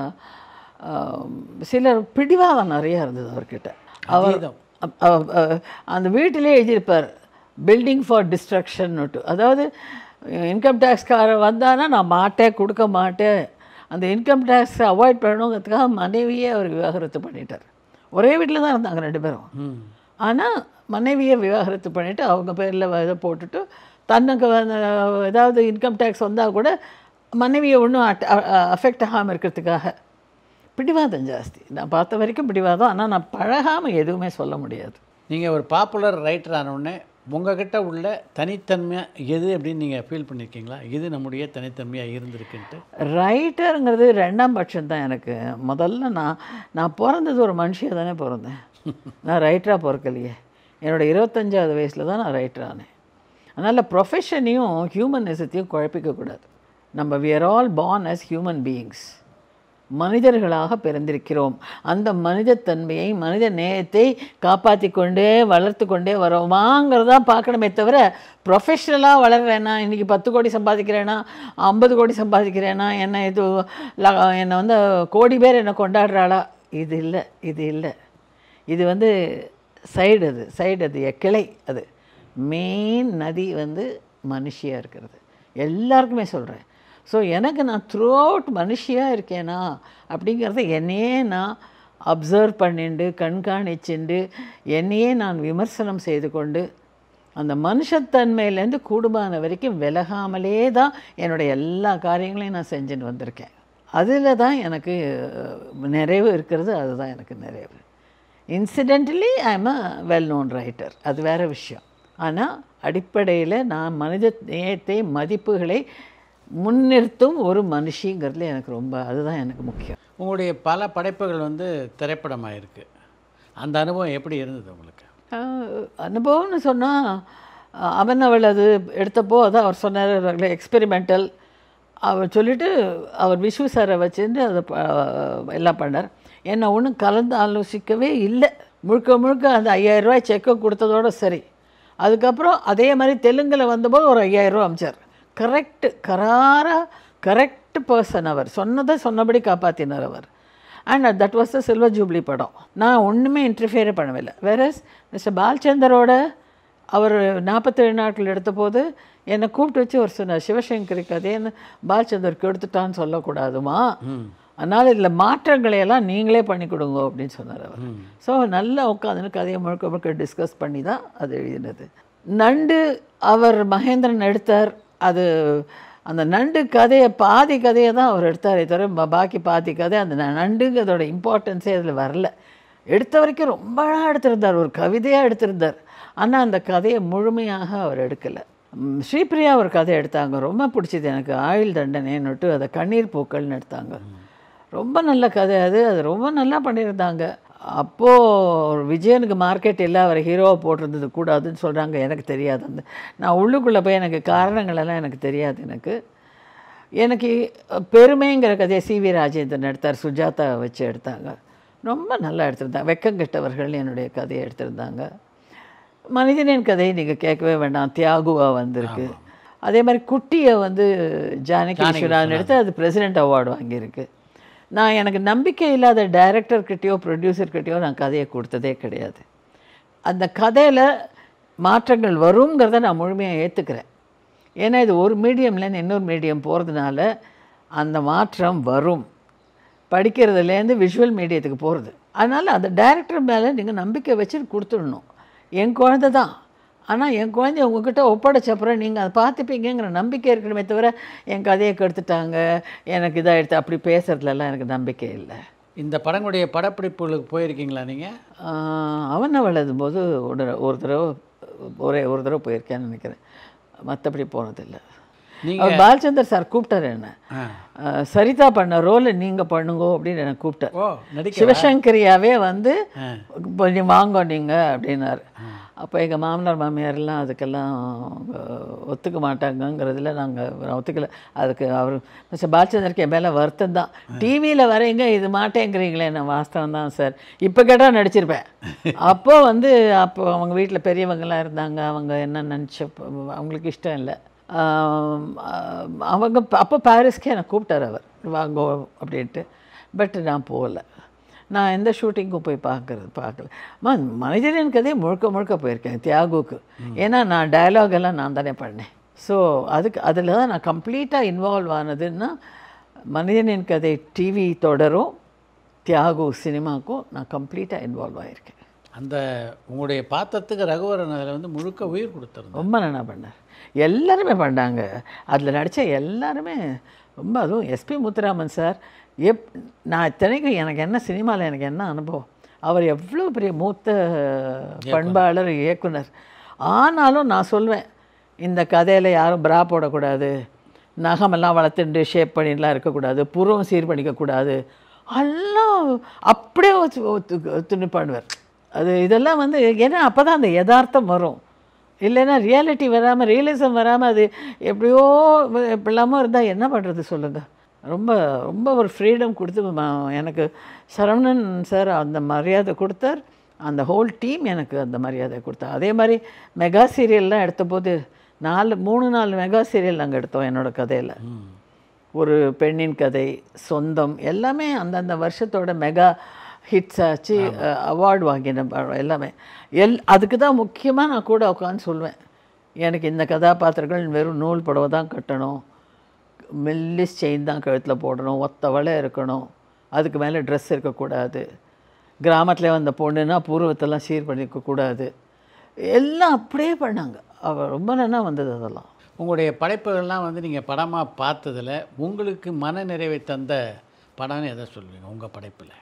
சிலர் பிடிவாதம் நிறையா இருந்தது அவர்கிட்ட. அவர் அந்த வீட்டிலே எழுதியிருப்பார் பில்டிங் ஃபார் டிஸ்ட்ரக்ஷன்னுட்டு. அதாவது இன்கம் டேக்ஸ்கார வந்தானா நான் கொடுக்க மாட்டேன், அந்த இன்கம் டேக்ஸை அவாய்ட் பண்ணணுங்கிறதுக்காக மனைவியே அவர் விவாகரத்து பண்ணிட்டார். ஒரே வீட்டில் தான் இருந்தாங்க 2 பேரும். ஆனால் மனைவியை விவாகரத்து பண்ணிவிட்டு அவங்க பேரில் இதை போட்டுட்டு தன்னுக்கு ஏதாவது இன்கம் டேக்ஸ் வந்தால் கூட மனைவியை ஒன்றும் அஃபெக்ட் ஆகாமல் இருக்கிறதுக்காக. பிடிவாதம் ஜாஸ்தி. நான் பார்த்த வரைக்கும் பிடிவாதம். ஆனால் நான் பழகாமல் எதுவுமே சொல்ல முடியாது. நீங்கள் ஒரு பாப்புலர் ரைட்டர் ஆனவுடனே உங்கள்கிட்ட உள்ள தனித்தன்மையாக எது அப்படின்னு நீங்கள் ஃபீல் பண்ணியிருக்கீங்களா? இது நம்முடைய தனித்தன்மையாக இருந்திருக்குன்ட்டு. ரைட்டருங்கிறது 2ஆம் பட்சம் தான் எனக்கு. முதல்ல நான் பிறந்தது ஒரு மனுஷியாக தானே பிறந்தேன். நான் ரைட்டராக பிறக்கலையே. என்னோடய 25வது வயசில் தான் நான் ரைட்டர் ஆனேன். அதனால் ப்ரொஃபஷனையும் ஹியூமனிசத்தையும் குழப்பிக்கக்கூடாது. நம்ம we are all born as human beings. மனிதர்களாக பிறந்திருக்கிறோம். அந்த மனிதத்தன்மையை மனித நேயத்தை காப்பாற்றி கொண்டே வளர்த்து கொண்டே வரோமாங்கிறதான் பார்க்கணுமே தவிர ப்ரொஃபஷ்னலாக வளர்கிறேன்னா, இன்றைக்கி 10 கோடி சம்பாதிக்கிறேன்னா 50 கோடி சம்பாதிக்கிறேன்னா என்னை என்னை வந்து கோடி பேர் என்னை கொண்டாடுறாளா, இது இல்லை. இது வந்து சைடு அது கிளை. அது மெயின் நதி வந்து மனுஷியாக இருக்கிறது. எல்லாருக்குமே சொல்கிறேன். ஸோ எனக்கு நான் த்ரூ அவுட் மனுஷியாக இருக்கேனா அப்படிங்கிறத என்னையே நான் அப்சர்வ் பண்ணிண்டு கண்காணிச்சுண்டு என்னையே நான் விமர்சனம் செய்து கொண்டு அந்த மனுஷத்தன்மையிலேருந்து கூடுமான வரைக்கும் விலகாமலே தான் என்னுடைய எல்லா காரியங்களையும் நான் செஞ்சுட்டு வந்திருக்கேன். அதில் தான் எனக்கு நிறைவு இருக்கிறது. அதுதான் எனக்கு நிறைவு. Incidentally I am a well known writer, அது வேறு விஷயம். ஆனால் அடிப்படையில் நான் மனித நேயத்தை மதிப்புகளை முன்னிறுத்தும் ஒரு மனுஷிங்கிறதுல எனக்கு ரொம்ப அதுதான் எனக்கு முக்கியம். உங்களுடைய பல படைப்புகள் வந்து திரைப்படமாக இருக்குது. அந்த அனுபவம் எப்படி இருந்தது உங்களுக்கு? அனுபவம்னு சொன்னால் அவன் அவள் அது எடுத்தப்போ அதான் அவர் சொன்னார் எக்ஸ்பெரிமெண்டல். அவர் சொல்லிவிட்டு அவர் விஷ்ணு சாரை வச்சுட்டு அதை எல்லாம் பண்ணார். என்னை ஒன்றும் கலந்து ஆலோசிக்கவே இல்லை. முழுக்க முழுக்க அந்த 5000 ரூபாய் செக்கை கொடுத்ததோடு சரி. அதுக்கப்புறம் அதே மாதிரி தெலுங்கில் வந்தபோது ஒரு 5000 ரூபா அமிச்சார். Correct person. அவர் சொன்னதை சொன்னபடி காப்பாற்றினார் அவர். And that was the silver jubilee படம். நான் ஒன்றுமே இன்டர்ஃபியரே பண்ணவில்லை. வேறஸ் மிஸ்டர் பாலச்சந்தரோட அவர் 47 நாட்கள் எடுத்தபோது என்னை கூப்பிட்டு வச்சு அவர் சொன்னார், சிவசங்கரி கதைன்னு பாலச்சந்தருக்கு எடுத்துட்டான்னு சொல்லக்கூடாதுமா, அதனால் இதில் மாற்றங்களையெல்லாம் நீங்களே பண்ணி கொடுங்க அப்படின்னு சொன்னார் அவர். ஸோ நல்லா உட்காந்துன்னு கதையை முழுக்க முழுக்க டிஸ்கஸ் பண்ணி தான் அது எழுதினது. நண்டு அவர் மகேந்திரன் எடுத்தார். அது அந்த நண்டு கதையை பாதி கதையை தான் அவர் எடுத்தாரே தவிர பாக்கி பாதி கதை அந்த நண்டுங்கிறதோட இம்பார்ட்டன்ஸே அதில் வரல. எடுத்த வரைக்கும் ரொம்ப அழகாக எடுத்திருந்தார், ஒரு கவிதையாக எடுத்திருந்தார். ஆனால் அந்த கதையை முழுமையாக அவர் எடுக்கலை. ஸ்ரீபிரியா ஒரு கதை எடுத்தாங்க, ரொம்ப பிடிச்சது எனக்கு. ஆயுள் தண்டனைன்னுட்டு அதை கண்ணீர் பூக்கள்னு எடுத்தாங்க. ரொம்ப நல்ல கதை அது. அது ரொம்ப நல்லா பண்ணியிருந்தாங்க. அப்போது விஜயனுக்கு மார்க்கெட் இல்லை, அவர் ஹீரோவை போட்டிருந்தது கூடாதுன்னு சொல்கிறாங்க. எனக்கு தெரியாது. அந்த நான் உள்ளுக்குள்ளே போய் எனக்கு காரணங்களெல்லாம் எனக்கு தெரியாது. எனக்கு பெருமைங்கிற கதையை சி.வி. ராஜேந்திரன் எடுத்தார், சுஜாதா வச்சு எடுத்தாங்க. ரொம்ப நல்லா எடுத்திருந்தாங்க. வெக்கங்கெட்டவர்கள் என்னுடைய கதையை எடுத்திருந்தாங்க. மனிதனின் கதையை நீங்கள் கேட்கவே வேண்டாம், தியாகுவாக வந்திருக்கு. அதே மாதிரி குட்டியை வந்து ஜானகி விஸ்வநாதன் எடுத்து அது பிரசிடெண்ட் அவார்டு வாங்கியிருக்கு. நான் எனக்கு நம்பிக்கை இல்லாத டைரக்டர்கிட்டையோ ப்ரொடியூசர்கிட்டையோ நான் கதையை கொடுத்ததே கிடையாது. அந்த கதையில் மாற்றங்கள் வருங்கிறத நான் முழுமையாக ஏற்றுக்கிறேன். ஏன்னா இது ஒரு மீடியம்லேருந்து இன்னொரு மீடியம் போகிறதுனால அந்த மாற்றம் வரும். படிக்கிறதுலேருந்து விஷுவல் மீடியத்துக்கு போகிறது. அதனால் அந்த டைரக்டர் மேலே நீங்கள் நம்பிக்கை வச்சுட்டு கொடுத்துடணும். என் குழந்தை தான், ஆனால் என் குழந்தைய உங்ககிட்ட ஒப்படைச்சப்புறம் நீங்கள் அதை பார்த்துப்பீங்கிற நம்பிக்கை இருக்கணுமே தவிர என் கதையை கெடுத்துட்டாங்க, எனக்கு இதாக எடுத்து அப்படி பேசுகிறதுலலாம் எனக்கு நம்பிக்கை இல்லை. இந்த படங்களுடைய படப்பிடிப்புகளுக்கு போயிருக்கீங்களா நீங்கள்? அவன் அவள் எழுதும்போது ஒரு தடவை போயிருக்கேன்னு நினைக்கிறேன். மற்றபடி போனதில்லை. நீங்கள் பாலச்சந்தர் சார் கூப்பிட்டார் என்ன, சரிதா பண்ண ரோலை நீங்கள் பண்ணுங்கோ அப்படின்னு என்னை கூப்பிட்டார். சிவசங்கரியாவே வந்து கொஞ்சம் வாங்க நீங்கள் அப்படின்னாரு. அப்போ எங்கள் மாமனார் மாமியாரெல்லாம் அதுக்கெல்லாம் ஒத்துக்க மாட்டாங்கங்கிறதுல நாங்கள் ஒத்துக்கலை. அதுக்கு அவர் மிஸ்டர் பாலச்சந்தருக்கு என் மேலே வருத்தம் தான். டிவியில் வரீங்க இது மாட்டேங்கிறீங்களே, நான் வாஸ்தவம் தான் சார், இப்போ கேட்டால் நடிச்சிருப்பேன். அப்போது அப்போ அவங்க வீட்டில் பெரியவங்களாம் இருந்தாங்க, அவங்க என்ன நினச்ச அவங்களுக்கு இஷ்டம் இல்லை. அவங்க அப்போ பாரிஸ்க்கே என்னை கூப்பிட்டார் அவர், வாங்கோ அப்படின்ட்டு. பட் நான் போகலை. நான் எந்த ஷூட்டிங்கும் போய் பார்க்கல. மனிதனின் கதையை முழுக்க போயிருக்கேன் தியாகுக்கு. ஏன்னா நான் டயலாக் எல்லாம் நான் தானே பண்ணேன். ஸோ அதில் தான் நான் கம்ப்ளீட்டாக இன்வால்வ் ஆனதுன்னா மனிதனின் கதை டிவி தொடரும், தியாகு சினிமாவுக்கும் நான் கம்ப்ளீட்டாக இன்வால்வ் ஆகியிருக்கேன். அந்த உங்களுடைய பாத்திரத்துக்கு ரகுவரன் அதில் வந்து முழுக்க உயிர் கொடுத்துருந்தோம். ரொம்ப நல்லா பண்ணார். எல்லாருமே பண்ணாங்க. அதில் நடித்த எல்லாருமே ரொம்ப, அதுவும் எஸ்பி முத்துராமன் சார். நான் இத்தனைக்கும் எனக்கு என்ன சினிமாவில் எனக்கு என்ன அனுபவம், அவர் எவ்வளோ பெரிய மூத்த பண்பாளர் இயக்குனர். ஆனாலும் நான் சொல்வேன், இந்த கதையில் யாரும் பிரா போடக்கூடாது, நகமெல்லாம் வளர்த்துண்டு ஷேப் பண்ணிலாம் இருக்கக்கூடாது, புருவம் சீர் பண்ணிக்கக்கூடாது, எல்லாம் அப்படியே துணி பண்ணுவார். இதெல்லாம் வந்து ஏன்னா அப்போ தான் அந்த யதார்த்தம் வரும். இல்லைன்னா ரியாலிட்டி வராமல், ரியலிசம் வராமல் அது எப்படியோ இப்படிலாமோ இருந்தால் என்ன பண்ணுறது சொல்லுங்கள். ரொம்ப ரொம்ப ஒரு ஃப்ரீடம் கொடுத்து எனக்கு சரவணன் சார் அந்த மரியாதை கொடுத்தார். அந்த ஹோல் டீம் எனக்கு அந்த மரியாதை கொடுத்தார். அதே மாதிரி மெகா சீரியல்லாம் எடுத்தபோது 3-4 மெகா சீரியல் நாங்கள் எடுத்தோம் என்னோடய கதையில். ஒரு பெண்ணின் கதை, சொந்தம் எல்லாமே அந்தந்த வருஷத்தோட மெகா ஹிட்ஸ் ஆச்சு, அவார்டு வாங்கின எல்லாமே. அதுக்கு தான் முக்கியமாக நான் கூட உட்காந்து சொல்வேன், எனக்கு இந்த கதாபாத்திரங்கள் வெறும் நூல் புடவை தான் கட்டணும், மெல்லிஸ் செயின் தான் கழுத்தில் போடணும், ஒத்த வலை இருக்கணும், அதுக்கு மேலே ட்ரெஸ் இருக்கக்கூடாது, கிராமத்தில் வந்த பொண்ணுன்னா பூர்வத்தெல்லாம் சீர் பண்ணிக்கக்கூடாது, எல்லாம் அப்படியே பண்ணாங்க. அவள் ரொம்ப நல்லா வந்தது. அதெல்லாம் உங்களுடைய படைப்புகள்லாம் வந்து நீங்கள் படமாக பார்த்ததில் உங்களுக்கு மன நிறைவை தந்த படம்னு எதை சொல்லுவீங்க உங்கள் படைப்பில்?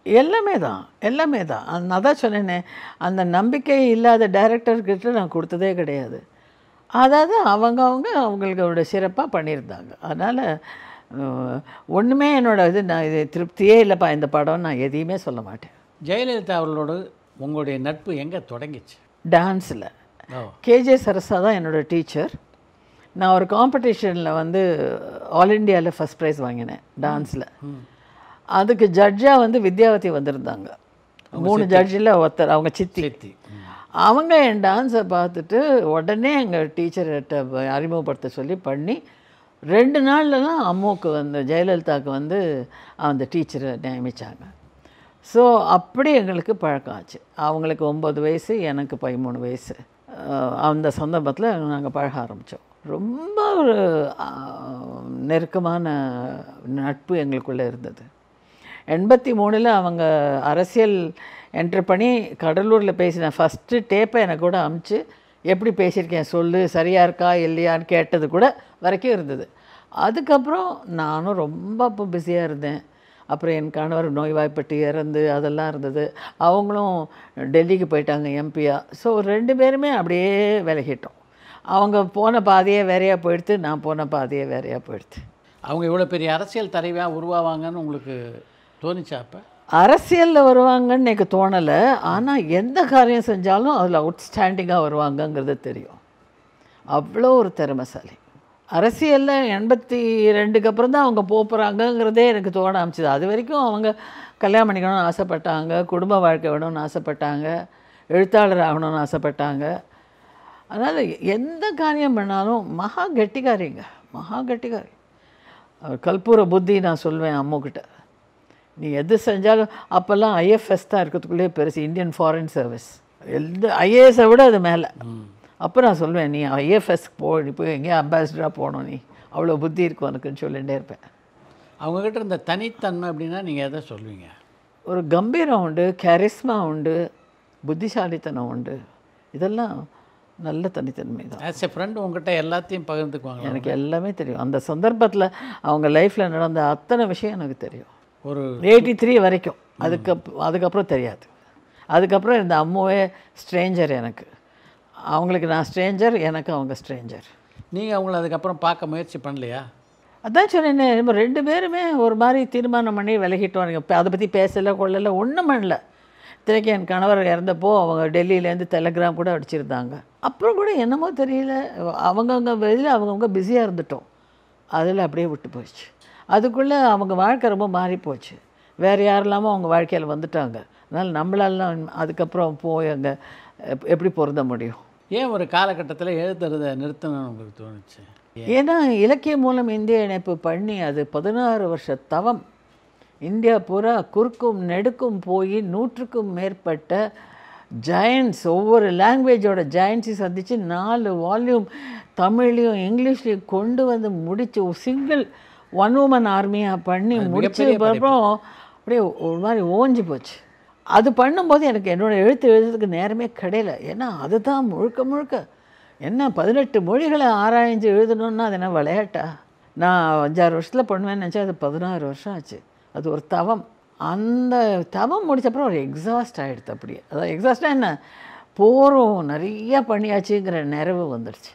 எல்லாமே தான் நான் அதான் சொன்னேனே, அந்த நம்பிக்கை இல்லாத டைரக்டர்கிட்ட நான் கொடுத்ததே கிடையாது. அதாவது அவங்களோட சிறப்பாக பண்ணியிருந்தாங்க. அதனால் ஒன்றுமே நான் இது திருப்தியே இல்லைப்பா இந்த படம் நான் எதையுமே சொல்ல மாட்டேன். ஜெயலலிதா அவர்களோடு உங்களுடைய நட்பு எங்கே தொடங்கிச்சு? டான்ஸில் கேஜே சரஸா தான் என்னோடய டீச்சர். நான் ஒரு காம்படிஷனில் ஆல் இண்டியாவில் ஃபஸ்ட் ப்ரைஸ் வாங்கினேன் டான்ஸில். அதுக்கு ஜட்ஜாக வித்யாவதி வந்திருந்தாங்க. 3 ஜட்ஜில் ஒருத்தர் அவங்க சித்தி. அவங்க என் டான்ஸை பார்த்துட்டு உடனே எங்கள் டீச்சர்கிட்ட அறிமுகப்படுத்த சொல்லி பண்ணி 2 நாளில் தான் அம்முவுக்கு ஜெயலலிதாவுக்கு அந்த டீச்சரை நியமித்தாங்க. ஸோ அப்படி எங்களுக்கு பழக்கம் ஆச்சு. அவங்களுக்கு 9 வயசு, எனக்கு 13 வயசு. அந்த சந்தர்ப்பத்தில் நாங்கள் பழக ஆரம்பித்தோம். ரொம்ப ஒரு நெருக்கமான நட்பு எங்களுக்குள்ளே இருந்தது. 83 அவங்க அரசியல் என்ட்ரு பண்ணி கடலூரில் பேசின ஃபஸ்ட்டு டேப்பை எனக்கு கூட அமுச்சு எப்படி பேசியிருக்கேன் சொல்லு, சரியாக இருக்கா இல்லையான்னு கேட்டது கூட வரைக்கும் இருந்தது. அதுக்கப்புறம் நானும் ரொம்ப அப்போ பிஸியாக இருந்தேன். அப்புறம் என் கணவர் நோய்வாய்ப்பட்டு இறந்து அதெல்லாம் இருந்தது. அவங்களும் டெல்லிக்கு போயிட்டாங்க எம்பியா. ஸோ 2 பேருமே அப்படியே விலகிட்டோம். அவங்க போன பாதையே வேறையாக போயிடுத்து, நான் போன பாதையே வேறையாக போயிடுத்து. அவங்க இவ்வளோ பெரிய அரசியல் தலைவியாக உருவாவாங்கன்னு உங்களுக்கு தோணுச்சா? அப்போ அரசியலில் வருவாங்கன்னு எனக்கு தோணலை. ஆனால் எந்த காரியம் செஞ்சாலும் அதில் அவுட்ஸ்டாண்டிங்காக வருவாங்கங்கிறது தெரியும். அவ்வளோ ஒரு திறமைசாலி. அரசியலில் 82க்கு அப்புறம் தான் அவங்க போகிறாங்கங்கிறதே எனக்கு தோண ஆரம்பிச்சிது. அது வரைக்கும் அவங்க கல்யாணம் பண்ணிக்கணும்னு ஆசைப்பட்டாங்க, குடும்ப வாழ்க்கை வேணும்னு ஆசைப்பட்டாங்க, எழுத்தாளர் ஆகணும்னு ஆசைப்பட்டாங்க. அதனால் எந்த காரியம் பண்ணாலும் மகா கெட்டிக்காரிங்க. கற்பூர புத்தி நான் சொல்வேன் அம்முக்கிட்ட. நீ எது செஞ்சாலும் அப்போல்லாம் ஐஎஃப்எஸ் தான் இருக்கிறதுக்குள்ளேயே பெருசு, இந்தியன் ஃபாரின் சர்வீஸ். ஐஏஎஸை விட அது மேலே. அப்போ நான் சொல்வேன், நீ ஐஎஃப்எஸ்க்கு நீ போய் எங்கேயா அம்பாசிடராக போகணும், நீ அவ்வளோ புத்தி இருக்கும் உனக்குன்னு சொல்லிகிட்டே இருப்பேன். அவங்கக்கிட்ட இருந்த தனித்தன்மை அப்படின்னா நீங்கள் எதை சொல்லுவீங்க? ஒரு கம்பீரம் உண்டு, கேரிஸ்மா உண்டு, புத்திசாலித்தனம் உண்டு. இதெல்லாம் நல்ல தனித்தன்மை தான். ஆஸ் எ ஃப்ரெண்டு உங்கள்கிட்ட எல்லாத்தையும் பகிர்ந்துக்குவாங்க? எனக்கு எல்லாமே தெரியும். அந்த சந்தர்ப்பத்தில் அவங்க லைஃப்பில் நடந்த அத்தனை விஷயம் எனக்கு தெரியும். ஒரு 83 வரைக்கும். அதுக்கப்புறம் தெரியாது. அதுக்கப்புறம் இந்த அம்முவே ஸ்ட்ரேஞ்சர் எனக்கு. அவங்களுக்கு நான் ஸ்ட்ரேஞ்சர், எனக்கு அவங்க ஸ்ட்ரேஞ்சர். நீங்கள் அவங்கள அதுக்கப்புறம் பார்க்க முயற்சி பண்ணலையா? அதான் சொன்னேன், நம்ம 2 பேருமே ஒரு மாதிரி தீர்மானம் பண்ணி விலகிட்டோம். நீங்கள் அதை பற்றி பேசலை கொள்ளலை ஒன்றும் பண்ணல. இத்தனைக்கு என் கணவர் இறந்தப்போ அவங்க டெல்லியிலேருந்து டெலகிராம் கூட அடிச்சிருந்தாங்க. அப்புறம் கூட என்னமோ தெரியல, அவங்கவுங்க வெளியில் அவங்கவுங்க பிஸியாக இருந்துட்டோம். அதில் அப்படியே விட்டு போயிடுச்சு. அதுக்குள்ளே அவங்க வாழ்க்கை ரொம்ப மாறி போச்சு. வேறு யாரும் இல்லாமல் அவங்க வாழ்க்கையில் வந்துட்டாங்க. அதனால் நம்மளாலாம் அதுக்கப்புறம் போய் அங்கே எப்படி பொருந்த முடியும்? ஏன் ஒரு காலகட்டத்தில் எழுதுறதை நிறுத்தணும்னு உங்களுக்கு தோணுச்சு? ஏன்னா இலக்கியம் மூலம் இந்திய இணைப்பு பண்ணி அது 16 வருஷ தவம். இந்தியா பூரா குறுக்கும் நெடுக்கும் போய் 100க்கும் மேற்பட்ட ஜெயண்ட்ஸ், ஒவ்வொரு லாங்குவேஜோட ஜெயண்ட்ஸையும் சந்தித்து 4 வால்யூம் தமிழ்லையும் இங்கிலீஷ்லையும் கொண்டு முடித்து சிங்கிள் ஒன் உமன் ஆர்மியாக பண்ணி முடிச்சதுக்கப்புறம் அப்படியே ஒரு மாதிரி ஓஞ்சி போச்சு. அது பண்ணும்போது எனக்கு என்னோடய எழுதுறதுக்கு நேரமே கிடையல. ஏன்னா அதுதான் முழுக்க என்ன 18 மொழிகளை ஆராய்ஞ்சு எழுதணுன்னா அது என்ன விளையாட்டா? நான் 5-6 வருஷத்தில் பண்ணுவேன்னு நினச்சா அது 16 வருஷம் ஆச்சு. அது ஒரு தவம். அந்த தவம் முடித்தப்பறம் ஒரு எக்ஸாஸ்ட் ஆகிடுது. அப்படியே அதான் எக்ஸாஸ்டாக என்ன, போகிறோம் நிறையா பண்ணியாச்சுங்கிற நிறைவு வந்துடுச்சு.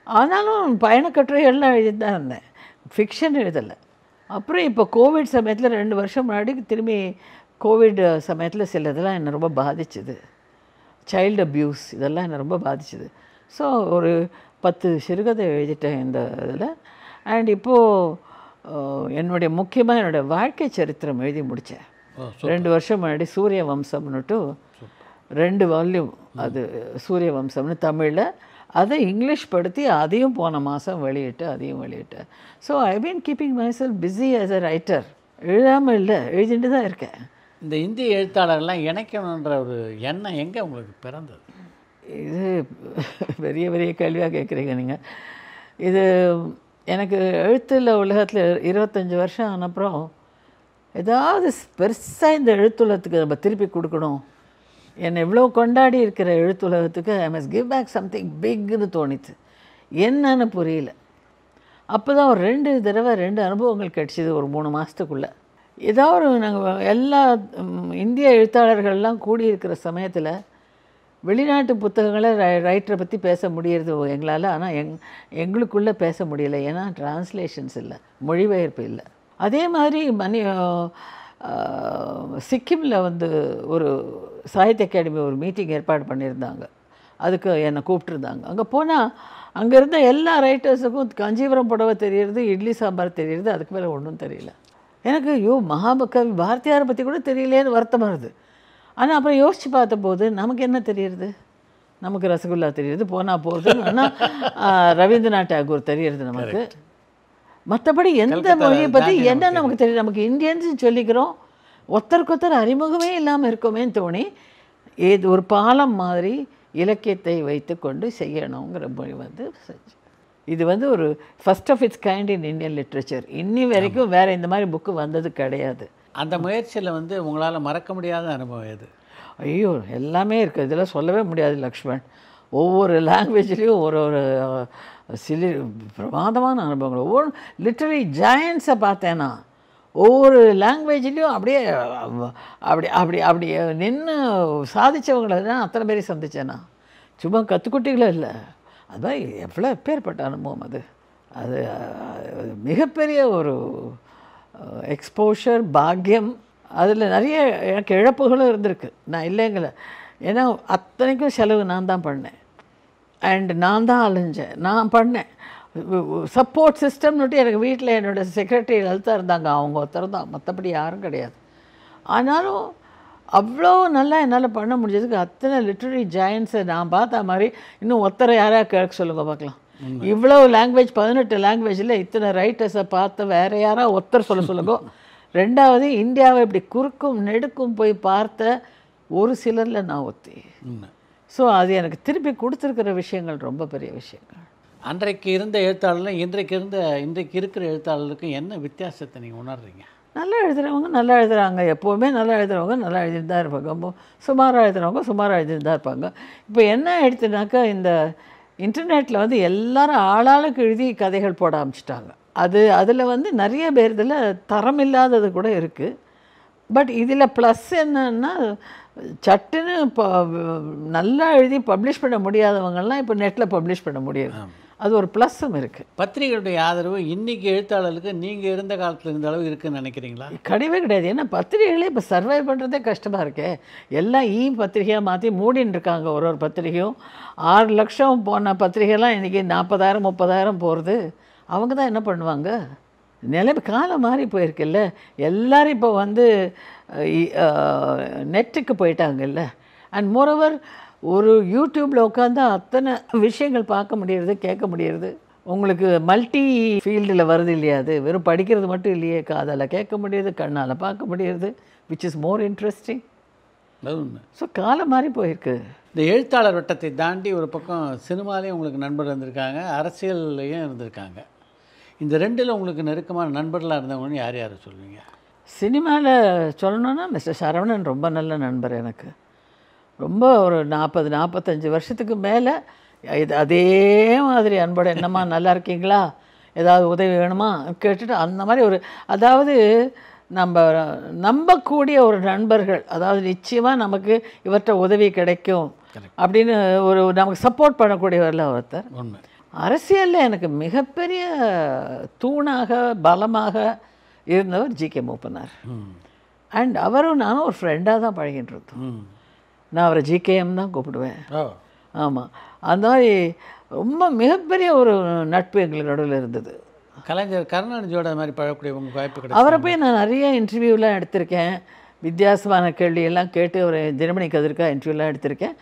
ஆனாலும் பயணக்கட்டுரைகள்லாம் எழுதிட்டு தான் இருந்தேன், ஃபிக்ஷன் எழுதலை. அப்புறம் இப்போ கோவிட் சமயத்தில் 2 வருஷம் முன்னாடி திரும்பி கோவிட் சமயத்தில் சில இதெல்லாம் என்னை ரொம்ப பாதிச்சுது. சைல்டு அப்யூஸ் இதெல்லாம் என்னை ரொம்ப பாதிச்சுது. ஸோ ஒரு 10 சிறுகதை எழுதிட்டேன் இந்த இதில். அண்ட் இப்போது என்னுடைய முக்கியமாக என்னுடைய வாழ்க்கை சரித்திரம் எழுதி முடித்தேன். 2 வருஷம் முன்னாடி சூரிய வம்சம்னுட்டு 2 வால்யூம், அது சூரிய வம்சம்னு தமிழில், அதை இங்கிலீஷ் படுத்தி அதையும் போன மாதம் வெளியிட்டேன். So I been keeping myself busy as a writer. எழுதாமல் இல்லை, எழுதிட்டு தான் இருக்கேன். இந்த இந்திய எழுத்தாளர்லாம் இணைக்கணுன்ற ஒரு எண்ணம் எங்கே உங்களுக்கு பிறந்தது? இது பெரிய பெரிய கேள்வியாக கேட்குறீங்க நீங்கள். இது எனக்கு எழுத்துல உலகத்தில் 25 வருஷம் ஆனப்புறம் ஏதாவது பெருசாக இந்த எழுத்துலகத்துக்கு நம்ம திருப்பி கொடுக்கணும், என்னை எவ்வளோ கொண்டாடி இருக்கிற எழுத்துலகத்துக்கு I must give back something பிக்னு தோணித்து. என்னன்னு புரியல. அப்போ தான் ஒரு 2 தடவை 2 அனுபவங்கள் கிடச்சிது ஒரு 3 மாதத்துக்குள்ளே. ஏதாவது நாங்கள் எல்லா இந்திய எழுத்தாளர்கள்லாம் கூடியிருக்கிற சமயத்தில் வெளிநாட்டு புத்தகங்களை ரைட்டரை பற்றி பேச முடியறது எங்களால். ஆனால் எங்களுக்குள்ளே பேச முடியலை. ஏன்னா டிரான்ஸ்லேஷன்ஸ் இல்லை, மொழிபெயர்ப்பு இல்லை. அதே மாதிரி சிக்கிமில் வந்து ஒரு சாகித்ய அகாடமி ஒரு மீட்டிங் ஏற்பாடு பண்ணியிருந்தாங்க. அதுக்கு என்னை கூப்பிட்டுருந்தாங்க. அங்கே போனால் அங்கே இருந்த எல்லா ரைட்டர்ஸுக்கும் காஞ்சிபுரம் புடவை தெரியுறது, இட்லி சாம்பார் தெரியுறது, அதுக்கு மேலே ஒன்றும் தெரியல. எனக்கு மகாகவி பாரதியாரை பற்றி கூட தெரியலேன்னு வருத்தமாக வருது. ஆனால் அப்புறம் யோசித்து பார்த்தபோது நமக்கு என்ன தெரியுறது? நமக்கு ரசகுல்லா தெரியுது, போனால் போகுது. ஆனால் ரவீந்திரநாத் டாகூர் தெரியுறது நமக்கு. மற்றபடி எந்த மொழியை பற்றி என்ன நமக்கு தெரியும்? நமக்கு இந்தியன்ஸ் சொல்லிக்கிறோம், ஒருத்தருக்கொத்தர் அறிமுகமே இல்லாமல் இருக்கோமேன்னு தோணி ஒரு பாலம் மாதிரி இலக்கியத்தை வைத்து கொண்டு செய்யணுங்கிற மொழி வந்து செஞ்சு. இது வந்து ஒரு first of its kind in Indian literature. இன்னி வரைக்கும் வேறு இந்த மாதிரி புக்கு வந்தது கிடையாது. அந்த முயற்சியில் வந்து உங்களால் மறக்க முடியாத அனுபவம் எது? ஐயோ, எல்லாமே இருக்குது. இதெல்லாம் சொல்லவே முடியாது லக்ஷ்மண். ஒவ்வொரு லாங்குவேஜ்லேயும் ஒரு பிரமாதமான அனுபவங்கள். ஒவ்வொரு லிட்டரரி ஜாயன்ஸை பார்த்தேன்னா ஒவ்வொரு லாங்குவேஜ்லேயும் அப்படியே அப்படி அப்படி அப்படி நின்று சாதித்தவங்களை தான் அத்தனை பேரையும் சந்தித்தேன்னா. சும்மா கற்றுக்குட்டிகளும் இல்லை. அது மாதிரி எவ்வளோ எப்பேற்பட்ட அனுபவம் அது. அது மிகப்பெரிய ஒரு எக்ஸ்போஷர், பாக்கியம். அதில் நிறைய எனக்கு இழப்புகளும் இருந்திருக்கு, நான் இல்லைங்கள. ஏன்னா அத்தனைக்கும் செலவு நான் தான் பண்ணேன். அண்ட் நான் தான் அலைஞ்சேன், நான் பண்ணேன். சப்போர்ட் சிஸ்டம்னுட்டு எனக்கு வீட்டில் என்னோடய செக்ரட்டரி லலிதா இருந்தாங்க, அவங்க ஒருத்தர் தான், மற்றபடி யாரும் கிடையாது. ஆனாலும் அவ்வளோ நல்லா என்னால் பண்ண முடிஞ்சதுக்கு அத்தனை லிட்ரரி ஜாயன்ஸை நான் பார்த்த மாதிரி இன்னும் ஒருத்தரை யாராவது கேட்க சொல்லுங்க பார்க்கலாம். இவ்வளோ லாங்குவேஜ், 18 லாங்குவேஜில் இத்தனை ரைட்டர்ஸை பார்த்த வேறு யாராவது ஒருத்தர் சொல்லுங்க. ரெண்டாவது, இந்தியாவை இப்படி குறுக்கும் நெடுக்கும் போய் பார்த்த ஒரு சிலரில் நான் ஒத்தி. ஸோ அது எனக்கு திருப்பி கொடுத்துருக்கிற விஷயங்கள் ரொம்ப பெரிய விஷயங்கள். அன்றைக்கு இருந்த எழுத்தாளர்களும் இன்றைக்கு இருக்கிற எழுத்தாளர்களுக்கும் என்ன வித்தியாசத்தை நீங்கள் உணர்றீங்க? நல்லா எழுதுகிறவங்க நல்லா எழுதுகிறாங்க, எப்போவுமே நல்லா எழுதுகிறவங்க நல்லா எழுதிட்டு தான் இருப்பாங்க. சுமாராக எழுதுகிறவங்க சுமாராக எழுதிட்டு தான் இருப்பாங்க. இப்போ என்ன எடுத்துனாக்கா, இந்த இன்டர்நெட்டில் வந்து எல்லாரும் ஆளாளுக்கு எழுதி கதைகள் போட ஆரம்பிச்சிட்டாங்க. அதில் வந்து நிறைய பேர் இதில் தரம் இல்லாதது கூட இருக்குது. பட் இதில் ப்ளஸ் என்னன்னா, சட்டுன்னு இப்போ நல்லா எழுதி பப்ளிஷ் பண்ண முடியாதவங்கள்லாம் இப்போ நெட்டில் பப்ளிஷ் பண்ண முடியாது. அது ஒரு ப்ளஸ்ஸும் இருக்குது. பத்திரிகைகளுடைய ஆதரவு இன்றைக்கி எழுத்தாளர்களுக்கு நீங்கள் இருந்த காலத்தில் இருந்த அளவு இருக்குதுன்னு நினைக்கிறீங்களா? கிடையவே கிடையாது. ஏன்னா பத்திரிகைகளே இப்போ சர்வை பண்ணுறதே கஷ்டமாக இருக்கே. எல்லாம் பத்திரிகையாக மாற்றி மூடின்னு இருக்காங்க. ஒரு பத்திரிகையும் 6 லட்சம் போன பத்திரிகைலாம் இன்றைக்கி 40,000 30,000 போகிறது. அவங்க தான் என்ன பண்ணுவாங்க? நிலைமை காலம் மாறி போயிருக்குல்ல. எல்லோரும் இப்போ வந்து நெட்டுக்கு போயிட்டாங்கல்ல. அண்ட் மோரோவர் ஒரு யூடியூப்பில் உட்காந்து அத்தனை விஷயங்கள் பார்க்க முடியறது, கேட்க முடியறது. உங்களுக்கு மல்டி ஃபீல்டில் வருது இல்லையா? அது வெறும் படிக்கிறது மட்டும் இல்லையே, காதால் கேட்க முடியுது, கண்ணால் பார்க்க முடியுது, which is more interesting. So காலம் மாறி போயிருக்கு. இந்த எழுத்தாளர் வட்டத்தை தாண்டி ஒரு பக்கம் சினிமாலேயும் உங்களுக்கு நண்பர் இருந்திருக்காங்க, அரசியல்லையும் இருந்திருக்காங்க. இந்த ரெண்டில் உங்களுக்கு நெருக்கமான நண்பர்களாக இருந்தவங்கன்னு யார் யாரை சொல்லுவீங்க? சினிமாவில் சொல்லணுன்னா மிஸ்டர் சரவணன் ரொம்ப நல்ல நண்பர் எனக்கு. ரொம்ப ஒரு 40-45 வருஷத்துக்கு மேலே அதே மாதிரி அன்போட, என்னம்மா நல்லா இருக்கீங்களா, ஏதாவது உதவி வேணுமா கேட்டுட்டு அந்த மாதிரி ஒரு, அதாவது நம்பக்கூடிய ஒரு நண்பர்கள். அதாவது நிச்சயமாக நமக்கு இவர்கிட்ட உதவி கிடைக்கும் அப்படின்னு ஒரு நமக்கு சப்போர்ட் பண்ணக்கூடியவரில் ஒருத்தர். அரசியலில் எனக்கு மிகப்பெரிய தூணாக பலமாக இருந்தவர் ஜி.கே. மூப்பனார். அண்ட் அவரும் நானும் ஒரு ஃப்ரெண்டாக தான் பழகிட்டு இருந்தோம். நான் அவரை ஜிகேஎம் தான் கூப்பிடுவேன். ஆமாம், அந்த மாதிரி ரொம்ப மிகப்பெரிய ஒரு நட்பு எங்களுக்கு நடுவில் இருந்தது. கலைஞர் கருணாநிதியோட மாதிரி பழகக்கூடிய உங்களுக்கு வாய்ப்பு கிடைக்கும். அவரை போய் நான் நிறைய இன்டர்வியூலாம் எடுத்திருக்கேன். வித்தியாசமான கேள்வியெல்லாம் கேட்டு ஒரு தினமணி கதிர்க்காக இன்டர்வியூலாம் எடுத்திருக்கேன்.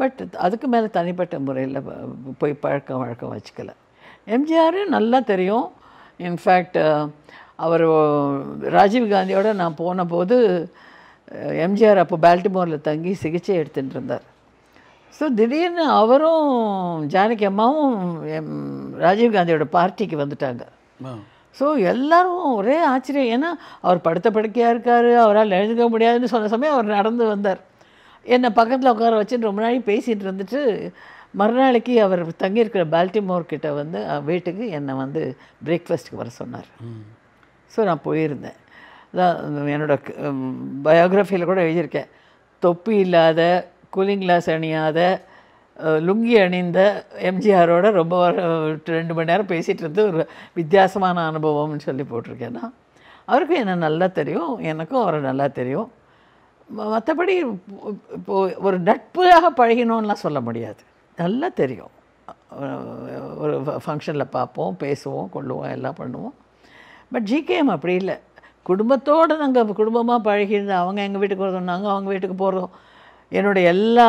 பட் அதுக்கு மேலே தனிப்பட்ட முறையில் போய் வழக்கம் வச்சுக்கல. எம்ஜிஆரும் நல்லா தெரியும். இன்ஃபேக்ட் அவர் ராஜீவ்காந்தியோட நான் போன போது எம்ஜிஆர் அப்போ பால்டிமோரில் தங்கி சிகிச்சை எடுத்துகிட்டு இருந்தார். ஸோ திடீர்னு அவரும் ஜானகி அம்மாவும் ராஜீவ்காந்தியோட பார்ட்டிக்கு வந்துட்டாங்க. ஸோ எல்லோரும் ஒரே ஆச்சரியம். ஏன்னா அவர் படுத்த படுக்கையாக இருக்கார், அவரால் எழுதுக்க முடியாதுன்னு சொன்ன சமயம் அவர் நடந்து வந்தார். என்னை பக்கத்தில் உட்கார வச்சுட்டு ரொம்ப நாளைக்கு பேசிகிட்டு இருந்துட்டு மறுநாளைக்கு அவர் தங்கியிருக்கிற பால்டிமோர் கிட்ட வந்து வீட்டுக்கு என்னை வந்து பிரேக்ஃபாஸ்ட்டுக்கு வர சொன்னார். ஸோ நான் போயிருந்தேன். என்னோட பயோகிராஃபியில் கூட எழுதியிருக்கேன். தொப்பி இல்லாத, கூலிங் கிளாஸ் அணியாத, லுங்கி அணிந்த எம்ஜிஆரோட ரொம்ப 2 மணி நேரம் பேசிகிட்டு இருந்து ஒரு வித்தியாசமான அனுபவம்னு சொல்லி போட்டிருக்கேன்னா, அவருக்கும் என்ன நல்லா தெரியும், எனக்கும் அவரை நல்லா தெரியும். மற்றபடி இப்போது ஒரு நட்பாக பழகினோன்னெலாம் சொல்ல முடியாது. நல்லா தெரியும். ஒரு ஃபங்க்ஷனில் பார்ப்போம், பேசுவோம், கொள்ளுவோம், எல்லாம் பண்ணுவோம். பட் ஜிகேஎம் அப்படி இல்லை. குடும்பத்தோடு நாங்கள் குடும்பமாக பழகிருந்து அவங்க எங்கள் வீட்டுக்கு வரதும், நாங்கள் அவங்க வீட்டுக்கு போகிறதும், என்னுடைய எல்லா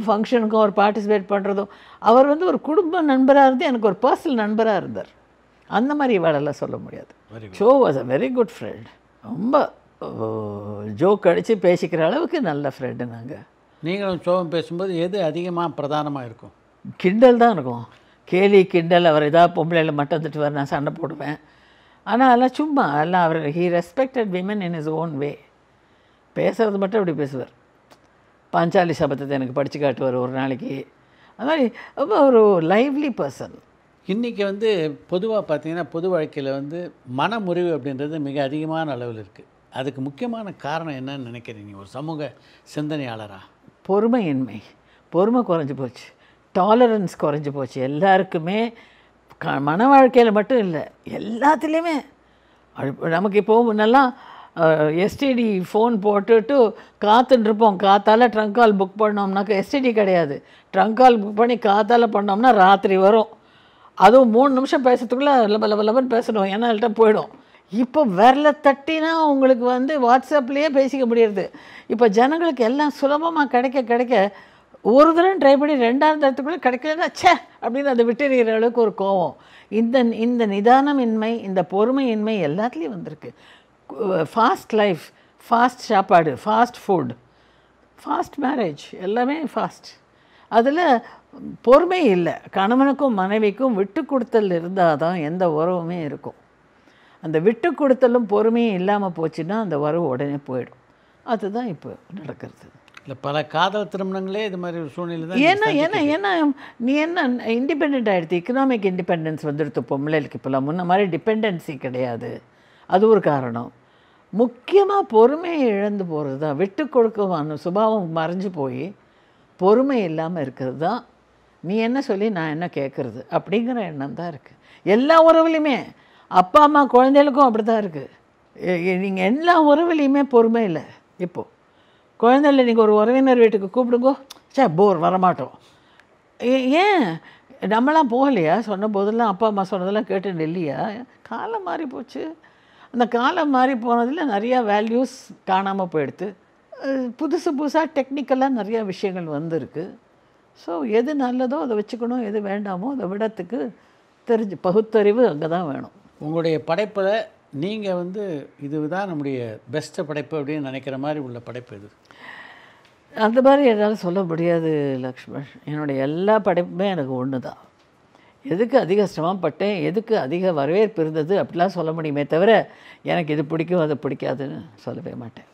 ஃபங்க்ஷனுக்கும் அவர் பார்ட்டிசிபேட் பண்ணுறதும், அவர் வந்து ஒரு குடும்ப நண்பராக இருந்து எனக்கு ஒரு பர்சனல் நண்பராக இருந்தார். அந்த மாதிரி இவாளெல்லாம் சொல்ல முடியாது. Show was a very good friend. ரொம்ப ஜோக் அடித்து பேசிக்கிற அளவுக்கு நல்ல ஃப்ரெண்டு நாங்கள். நீங்களும் ஷோவும் பேசும்போது எது அதிகமாக பிரதானமாக இருக்கும்? கிண்டல் தான் இருக்கும். கேலி கிண்டல். அவர் ஏதாவது பொம்பளையில் மட்டும் திட்டுவார், நான் சண்டை போடுவேன். ஆனால் அதெல்லாம் சும்மா எல்லாம் அவர் he respected women in his own way. பேசுகிறது மட்டும் அப்படி பேசுவார். பாஞ்சாலி சபதத்தை எனக்கு படித்து காட்டுவார் ஒரு நாளைக்கு. அது மாதிரி ரொம்ப ஒரு லைவ்லி பர்சன். இன்றைக்கி வந்து பொதுவாக பார்த்தீங்கன்னா பொது வாழ்க்கையில் வந்து மனமுறிவு அப்படின்றது மிக அதிகமான அளவில் இருக்குது. அதுக்கு முக்கியமான காரணம் என்னன்னு நினைக்கிறீங்க ஒரு சமூக சிந்தனையாளராக? பொறுமையின்மை. பொறுமை குறைஞ்சி போச்சு, டாலரன்ஸ் குறைஞ்சி போச்சு எல்லாருக்குமே. மன வாழ்க்கையில் மட்டும் இல்லை, எல்லாத்துலேயுமே. நமக்கு இப்போது முன்னெல்லாம் எஸ்டிடி ஃபோன் போட்டுட்டு காத்துட்டுருப்போம். காத்தால் ட்ரங்க் கால் புக் பண்ணோம்னாக்கா எஸ்டிடி கிடையாது. ட்ரங்க் கால் புக் பண்ணி காத்தால் பண்ணோம்னா ராத்திரி வரும். அதுவும் 3 நிமிஷம் பேசுறதுக்குள்ளே லபன் பேசணும், ஏன்னா எல்கிட்ட போயிடும். இப்போ விரல தட்டினா உங்களுக்கு வந்து வாட்ஸ்அப்லேயே பேசிக்க முடியுது. இப்போ ஜனங்களுக்கு எல்லாம் சுலபமாக கிடைக்க ஒரு தடவை ட்ரை பண்ணி 2ஆவது தரத்துக்குள்ளே கிடைக்கலன்னா சே அப்படின்னு அதை விட்டுறிகிற அளவுக்கு ஒரு கோவம். இந்த நிதானமின்மை, இந்த பொறுமையின்மை எல்லாத்துலேயும் வந்திருக்கு. ஃபாஸ்ட் லைஃப், ஃபாஸ்ட் சாப்பாடு, ஃபாஸ்ட் ஃபுட், ஃபாஸ்ட் மேரேஜ், எல்லாமே ஃபாஸ்ட். அதில் பொறுமை இல்லை. கணவனுக்கும் மனைவிக்கும் விட்டு கொடுத்தல் இருந்தால் தான் எந்த உறவுமே இருக்கும். அந்த விட்டு கொடுத்தலும் பொறுமையும் இல்லாமல் போச்சுன்னா அந்த உறவு உடனே போயிடும். அதுதான் இப்போ நடக்கிறது. இல்லை, பல காதல் திருமணங்களே இது மாதிரி ஒரு சூழ்நிலை தான். ஏன்னா நீ என்ன இண்டிபெண்ட் ஆகிடுது, எக்கனாமிக் இண்டிபெண்டன்ஸ் வந்துடுத்து பொம்பளைக்கு. இப்போலாம் முன்ன மாதிரி டிபெண்டன்சி கிடையாது. அது ஒரு காரணம். முக்கியமாக பொறுமையை இழந்து போகிறது தான். விட்டு கொடுக்கவான சுபாவம் மறைஞ்சு போய் பொறுமை இல்லாமல் இருக்கிறது தான். நீ என்ன சொல்லி நான் என்ன கேட்குறது அப்படிங்கிற எண்ணம் தான் இருக்குது எல்லா உறவுலையுமே. அப்பா அம்மா குழந்தைகளுக்கும் அப்படி தான் இருக்குது. நீங்கள் எல்லா உறவுலையுமே பொறுமை இல்லை. இப்போது குழந்தைல நீங்கள் ஒரு உறவினர் வீட்டுக்கு கூப்பிடுங்கோ, சே போர் வரமாட்டோம். ஏன் நம்மளாம் போகலையா? சொன்ன போதெல்லாம் அப்பா அம்மா சொன்னதெல்லாம் கேட்டு இல்லையா? காலம் மாறி போச்சு. அந்த காலம் மாறி போனதில் நிறையா வேல்யூஸ் காணாமல் போயிடுது. புதுசாக டெக்னிக்கலாக நிறையா விஷயங்கள் வந்திருக்கு. ஸோ எது நல்லதோ அதை வச்சுக்கணும், எது வேண்டாமோ அதை விடத்துக்கு பகுத்தறிவு அங்கே தான் வேணும். உங்களுடைய படைப்பில் நீங்கள் வந்து இதுதான் நம்முடைய பெஸ்ட்டு படைப்பு அப்படின்னு நினைக்கிற மாதிரி உள்ள படைப்பு இது? அந்த மாதிரி என்னால் சொல்ல முடியாது லக்ஷ்மண். என்னுடைய எல்லா படைப்புமே எனக்கு ஒன்று தான். எதுக்கு அதிக சிரமப்பட்டேன், எதுக்கு அதிக வரவேற்பு இருந்தது அப்படிலாம் சொல்ல முடியுமே தவிர எனக்கு இது பிடிக்கும் அது பிடிக்காதுன்னு சொல்லவே மாட்டேன்.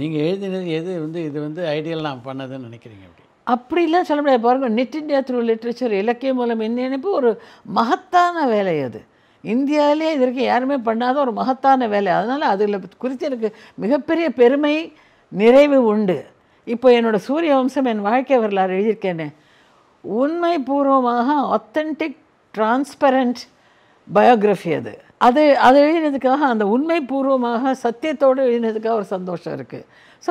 நீங்கள் எழுதினது எது வந்து இது வந்து ஐடியல் நான் பண்ணதுன்னு நினைக்கிறீங்க? அப்படிலாம் சொல்ல முடியாது. பாருங்கள், நெட் இந்தியா த்ரூ லிட்ரேச்சர், இலக்கியம் மூலம் இணைப்பு ஒரு மகத்தான வேலை. அது இந்தியாவிலே இது வரைக்கும் யாருமே பண்ணாத ஒரு மகத்தான வேலை. அதனால் அதில் குறித்து எனக்கு மிகப்பெரிய பெருமை, நிறைவு உண்டு. இப்போ என்னோடய சூரிய வம்சம் என் வாழ்க்கை வரலாறு எழுதியிருக்கேனே, உண்மை பூர்வமாக ஆத்தென்டிக் டிரான்ஸ்பரண்ட் பயோகிராஃபி. அது எழுதினதுக்காக, அந்த உண்மை பூர்வமாக சத்தியத்தோடு எழுதினதுக்காக ஒரு சந்தோஷம் இருக்குது. ஸோ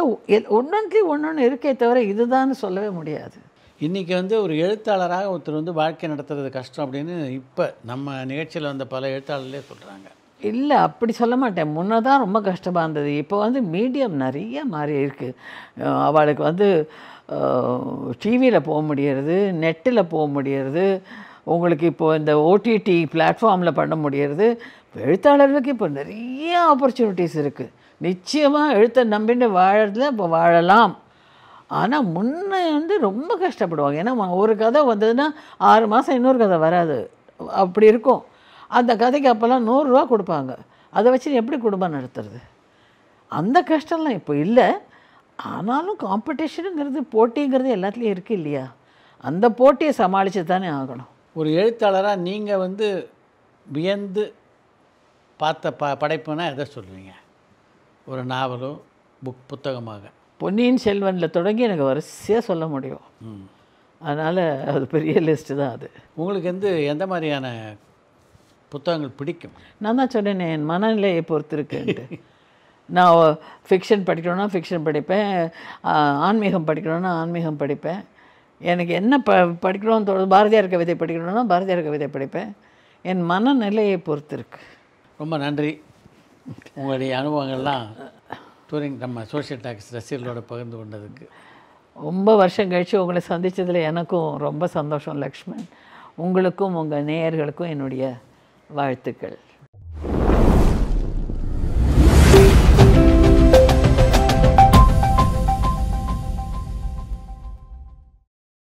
ஒன்று இருக்கே தவிர இதுதான் சொல்லவே முடியாது. இன்றைக்கி வந்து ஒரு எழுத்தாளராக ஒருத்தர் வந்து வாழ்க்கை நடத்துறது கஷ்டம் அப்படின்னு இப்போ நம்ம நிகழ்ச்சியில் வந்த பல எழுத்தாளர்களே சொல்கிறாங்க. இல்லை, அப்படி சொல்ல மாட்டேன். முன்னே தான் ரொம்ப கஷ்டமாக இருந்தது. இப்போ வந்து மீடியம் நிறைய மாறி இருக்குது. அவளுக்கு வந்து டிவியில் போக முடியறது, நெட்டில் போக முடியறது, உங்களுக்கு இப்போது இந்த ஓடிடி பிளாட்ஃபார்மில் பண்ண முடியறது. எழுத்தாளர்களுக்கு இப்போ நிறைய ஆப்பர்ச்சுனிட்டிஸ் இருக்குது. நிச்சயமாக எழுத்தை நம்பிட்டு வாழறதுல இப்போ வாழலாம். ஆனால் முன்னே வந்து ரொம்ப கஷ்டப்படுவாங்க. ஏன்னா ஒரு கதை வந்ததுன்னா 6 மாதம் இன்னொரு கதை வராது, அப்படி இருக்கும். அந்த கதைக்கு அப்போல்லாம் 100 ரூபா கொடுப்பாங்க. அதை வச்சு எப்படி குடும்பம் நடத்துறது? அந்த கஷ்டம்லாம் இப்போ இல்லை. ஆனாலும் காம்படிஷனுங்கிறது, போட்டிங்கிறது எல்லாத்துலேயும் இருக்குது இல்லையா? அந்த போட்டியை சமாளித்து தானே ஆகணும். ஒரு எழுத்தாளராக நீங்கள் வந்து வியந்து பார்த்த படைப்புன்னா எதை சொல்லுவீங்க? ஒரு நாவலோ புத்தகமாக? பொன்னியின் செல்வனில் தொடங்கி எனக்கு வரிசையாக சொல்ல முடியும். அதனால் அது பெரிய லிஸ்ட்டு தான் அது. உங்களுக்கு எந்த மாதிரியான புத்தகங்கள் பிடிக்கும்? நான் தான் சொன்னேனே, என் மனநிலையை பொறுத்து இருக்குன்ட்டு. நான் ஃபிக்ஷன் படிக்கணும்னா ஃபிக்ஷன் படிப்பேன், ஆன்மீகம் படிக்கணும்னா ஆன்மீகம் படிப்பேன். எனக்கு என்ன படிக்கணும்னு தோணுது, பாரதியார் கவிதை படிக்கணும்னா பாரதியார் கவிதை படிப்பேன். என் மனநிலையை பொறுத்து இருக்கு. ரொம்ப நன்றி. உங்களுடைய அனுபவங்கள்லாம் டூரிங் நம்ம சோஷியல் டாக்ஸ் ரசிகர்களோட பகிர்ந்து கொண்டதுக்கு. ரொம்ப வருஷம் கழித்து உங்களை சந்தித்ததில் எனக்கும் ரொம்ப சந்தோஷம் லக்ஷ்மண். உங்களுக்கும் உங்கள் நேயர்களுக்கும் என்னுடைய வாழ்த்துக்கள்.